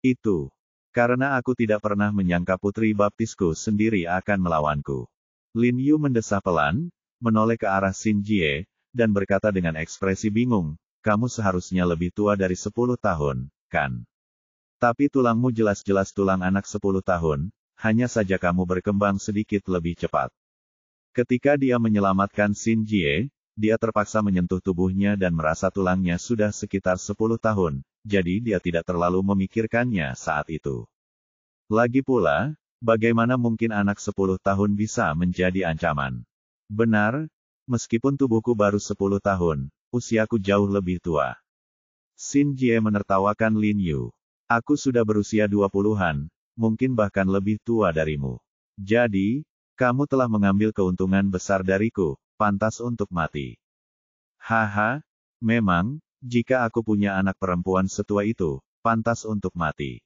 Itu karena aku tidak pernah menyangka putri baptisku sendiri akan melawanku. Lin Yu mendesah pelan, menoleh ke arah Xin Jie, dan berkata dengan ekspresi bingung, kamu seharusnya lebih tua dari 10 tahun, kan? Tapi tulangmu jelas-jelas tulang anak 10 tahun, hanya saja kamu berkembang sedikit lebih cepat. Ketika dia menyelamatkan Xin Jie, dia terpaksa menyentuh tubuhnya dan merasa tulangnya sudah sekitar 10 tahun, jadi dia tidak terlalu memikirkannya saat itu. Lagi pula, bagaimana mungkin anak 10 tahun bisa menjadi ancaman? Benar, meskipun tubuhku baru 10 tahun, usiaku jauh lebih tua. Xin Jie menertawakan Lin Yu. Aku sudah berusia 20-an, mungkin bahkan lebih tua darimu. Jadi, kamu telah mengambil keuntungan besar dariku, pantas untuk mati. Haha, memang, jika aku punya anak perempuan setua itu, pantas untuk mati.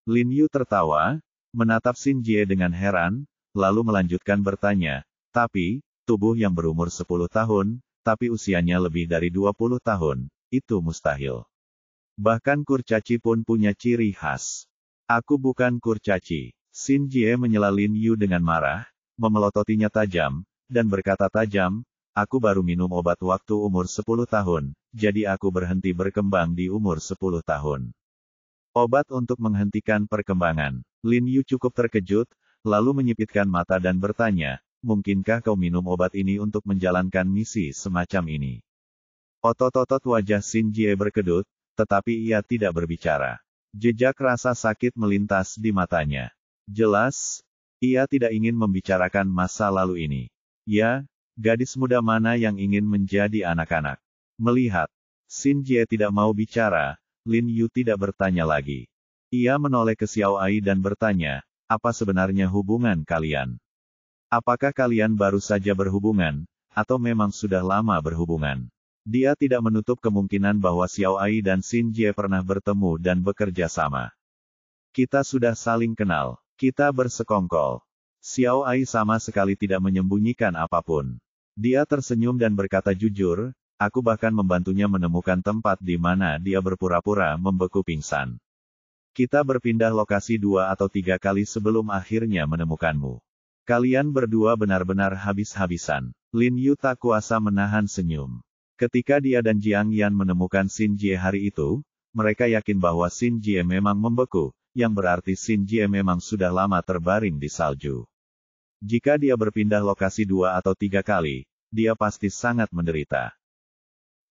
Lin Yu tertawa, menatap Xin Jie dengan heran, lalu melanjutkan bertanya, tapi, tubuh yang berumur 10 tahun, tapi usianya lebih dari 20 tahun, itu mustahil. Bahkan kurcaci pun punya ciri khas. Aku bukan kurcaci. Xin Jie menyela Lin Yu dengan marah, memelototinya tajam, dan berkata tajam, aku baru minum obat waktu umur 10 tahun, jadi aku berhenti berkembang di umur 10 tahun. Obat untuk menghentikan perkembangan. Lin Yu cukup terkejut, lalu menyipitkan mata dan bertanya, mungkinkah kau minum obat ini untuk menjalankan misi semacam ini? Otot-otot wajah Xin Jie berkedut, tetapi ia tidak berbicara. Jejak rasa sakit melintas di matanya. Jelas, ia tidak ingin membicarakan masa lalu ini. Ya, gadis muda mana yang ingin menjadi anak-anak? Melihat Xin Jie tidak mau bicara, Lin Yu tidak bertanya lagi. Ia menoleh ke Xiao Ai dan bertanya, apa sebenarnya hubungan kalian? Apakah kalian baru saja berhubungan, atau memang sudah lama berhubungan? Dia tidak menutup kemungkinan bahwa Xiao Ai dan Xin Jie pernah bertemu dan bekerja sama. Kita sudah saling kenal. Kita bersekongkol. Xiao Ai sama sekali tidak menyembunyikan apapun. Dia tersenyum dan berkata jujur, aku bahkan membantunya menemukan tempat di mana dia berpura-pura membeku pingsan. Kita berpindah lokasi 2 atau 3 kali sebelum akhirnya menemukanmu. Kalian berdua benar-benar habis-habisan. Lin Yu tak kuasa menahan senyum. Ketika dia dan Jiang Yan menemukan Xin Jie hari itu, mereka yakin bahwa Xin Jie memang membeku, yang berarti Xin Jie memang sudah lama terbaring di salju. Jika dia berpindah lokasi 2 atau 3 kali, dia pasti sangat menderita.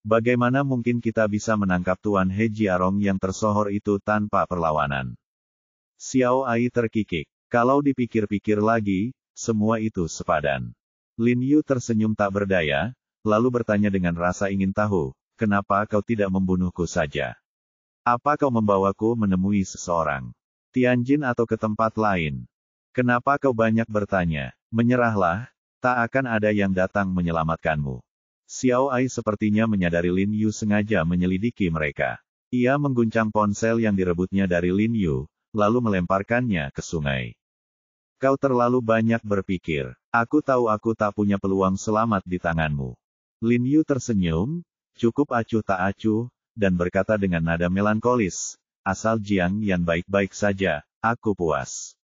Bagaimana mungkin kita bisa menangkap Tuan He Jiarong yang tersohor itu tanpa perlawanan? Xiao Ai terkikik. Kalau dipikir-pikir lagi, semua itu sepadan. Lin Yu tersenyum tak berdaya, lalu bertanya dengan rasa ingin tahu, kenapa kau tidak membunuhku saja? Apa kau membawaku menemui seseorang? Tianjin atau ke tempat lain? Kenapa kau banyak bertanya? Menyerahlah, tak akan ada yang datang menyelamatkanmu. Xiao Ai sepertinya menyadari Lin Yu sengaja menyelidiki mereka. Ia mengguncang ponsel yang direbutnya dari Lin Yu, lalu melemparkannya ke sungai. Kau terlalu banyak berpikir. Aku tahu aku tak punya peluang selamat di tanganmu. Lin Yu tersenyum, cukup acuh tak acuh, dan berkata dengan nada melankolis, asal Jiang Yan baik-baik saja, aku puas.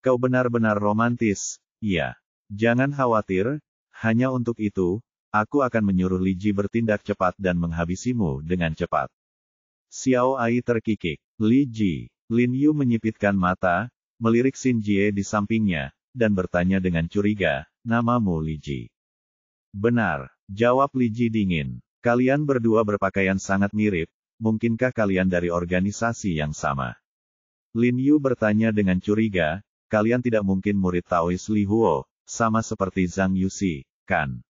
Kau benar-benar romantis, iya. Jangan khawatir, hanya untuk itu, aku akan menyuruh Li Ji bertindak cepat dan menghabisimu dengan cepat. Xiao Ai terkikik. Li Ji. Lin Yu menyipitkan mata, melirik Xin Jie di sampingnya, dan bertanya dengan curiga, namamu Li Ji? Benar, jawab Li Ji dingin. Kalian berdua berpakaian sangat mirip, mungkinkah kalian dari organisasi yang sama? Lin Yu bertanya dengan curiga, kalian tidak mungkin murid Taois Li Huo, sama seperti Zhang Yuxi, kan?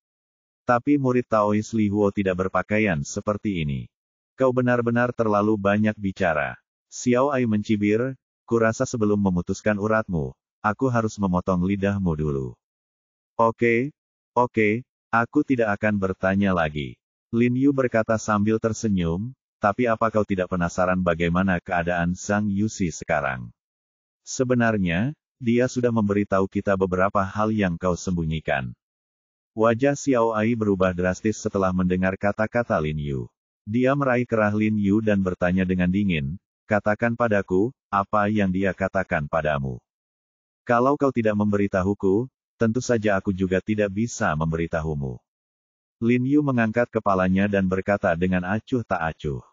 Tapi murid Taois Li Huo tidak berpakaian seperti ini. Kau benar-benar terlalu banyak bicara. Xiao Ai mencibir, kurasa sebelum memutuskan uratmu, aku harus memotong lidahmu dulu. Oke, aku tidak akan bertanya lagi. Lin Yu berkata sambil tersenyum, tapi apa kau tidak penasaran bagaimana keadaan Zhang Yuxi sekarang? Sebenarnya, dia sudah memberitahu kita beberapa hal yang kau sembunyikan. Wajah Xiao Ai berubah drastis setelah mendengar kata-kata Lin Yu. Dia meraih kerah Lin Yu dan bertanya dengan dingin, katakan padaku, apa yang dia katakan padamu? Kalau kau tidak memberitahuku, tentu saja aku juga tidak bisa memberitahumu. Lin Yu mengangkat kepalanya dan berkata dengan acuh tak acuh.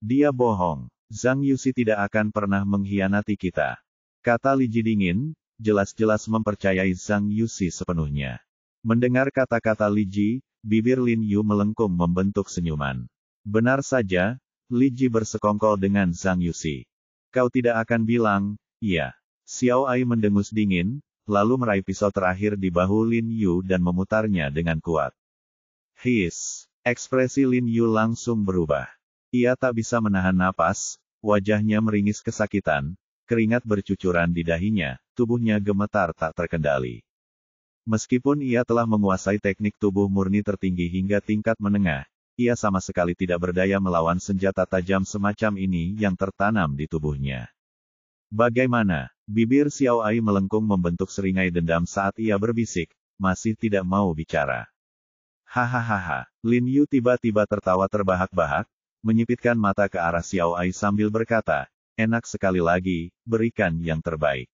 Dia bohong. Zhang Yuxi tidak akan pernah mengkhianati kita. Kata Li Ji dingin, jelas-jelas mempercayai Zhang Yuxi sepenuhnya. Mendengar kata-kata Li Ji, bibir Lin Yu melengkung membentuk senyuman. Benar saja, Li Ji bersekongkol dengan Zhang Yuxi. Kau tidak akan bilang, iya. Xiao Ai mendengus dingin, lalu meraih pisau terakhir di bahu Lin Yu dan memutarnya dengan kuat. Hiss! Ekspresi Lin Yu langsung berubah. Ia tak bisa menahan napas, wajahnya meringis kesakitan, keringat bercucuran di dahinya, tubuhnya gemetar tak terkendali. Meskipun ia telah menguasai teknik tubuh murni tertinggi hingga tingkat menengah, ia sama sekali tidak berdaya melawan senjata tajam semacam ini yang tertanam di tubuhnya. Bagaimana? Bibir Xiao Ai melengkung membentuk seringai dendam saat ia berbisik, masih tidak mau bicara. Hahaha, Lin Yu tiba-tiba tertawa terbahak-bahak, menyipitkan mata ke arah Xiao Ai sambil berkata, enak sekali lagi, berikan yang terbaik.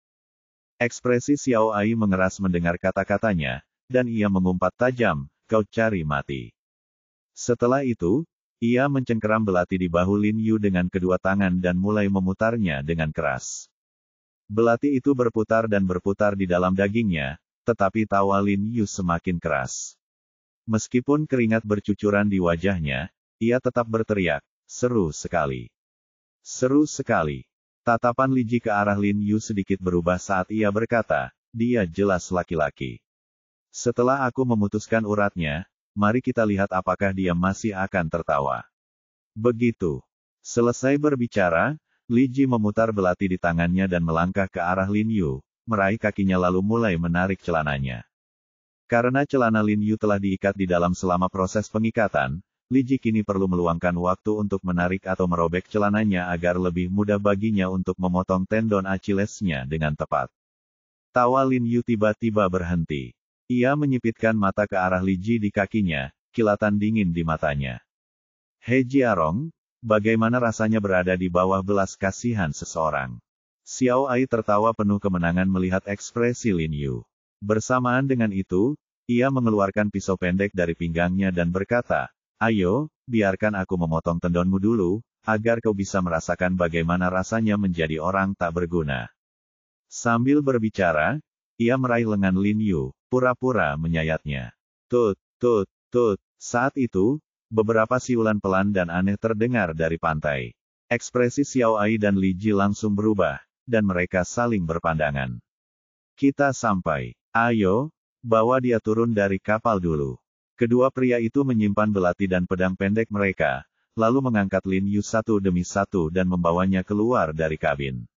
Ekspresi Xiao Ai mengeras mendengar kata-katanya, dan ia mengumpat tajam, kau cari mati. Setelah itu, ia mencengkeram belati di bahu Lin Yu dengan kedua tangan dan mulai memutarnya dengan keras. Belati itu berputar dan berputar di dalam dagingnya, tetapi tawa Lin Yu semakin keras. Meskipun keringat bercucuran di wajahnya, ia tetap berteriak, seru sekali. Seru sekali. Tatapan Li Ji ke arah Lin Yu sedikit berubah saat ia berkata, dia jelas laki-laki. Setelah aku memutuskan uratnya, mari kita lihat apakah dia masih akan tertawa. Begitu. Selesai berbicara, Li Ji memutar belati di tangannya dan melangkah ke arah Lin Yu, meraih kakinya lalu mulai menarik celananya. Karena celana Lin Yu telah diikat di dalam selama proses pengikatan, Li Ji kini perlu meluangkan waktu untuk menarik atau merobek celananya agar lebih mudah baginya untuk memotong tendon Achillesnya dengan tepat. Tawa Lin Yu tiba-tiba berhenti. Ia menyipitkan mata ke arah Li Ji di kakinya, kilatan dingin di matanya. He Jiarong, bagaimana rasanya berada di bawah belas kasihan seseorang? Xiao Ai tertawa penuh kemenangan melihat ekspresi Lin Yu. Bersamaan dengan itu, ia mengeluarkan pisau pendek dari pinggangnya dan berkata, ayo, biarkan aku memotong tendonmu dulu, agar kau bisa merasakan bagaimana rasanya menjadi orang tak berguna. Sambil berbicara, ia meraih lengan Lin Yu, pura-pura menyayatnya. Tut, tut, tut. Saat itu, beberapa siulan pelan dan aneh terdengar dari pantai. Ekspresi Xiao Ai dan Li Ji langsung berubah, dan mereka saling berpandangan. Kita sampai. Ayo, bawa dia turun dari kapal dulu. Kedua pria itu menyimpan belati dan pedang pendek mereka, lalu mengangkat Lin Yu satu demi satu dan membawanya keluar dari kabin.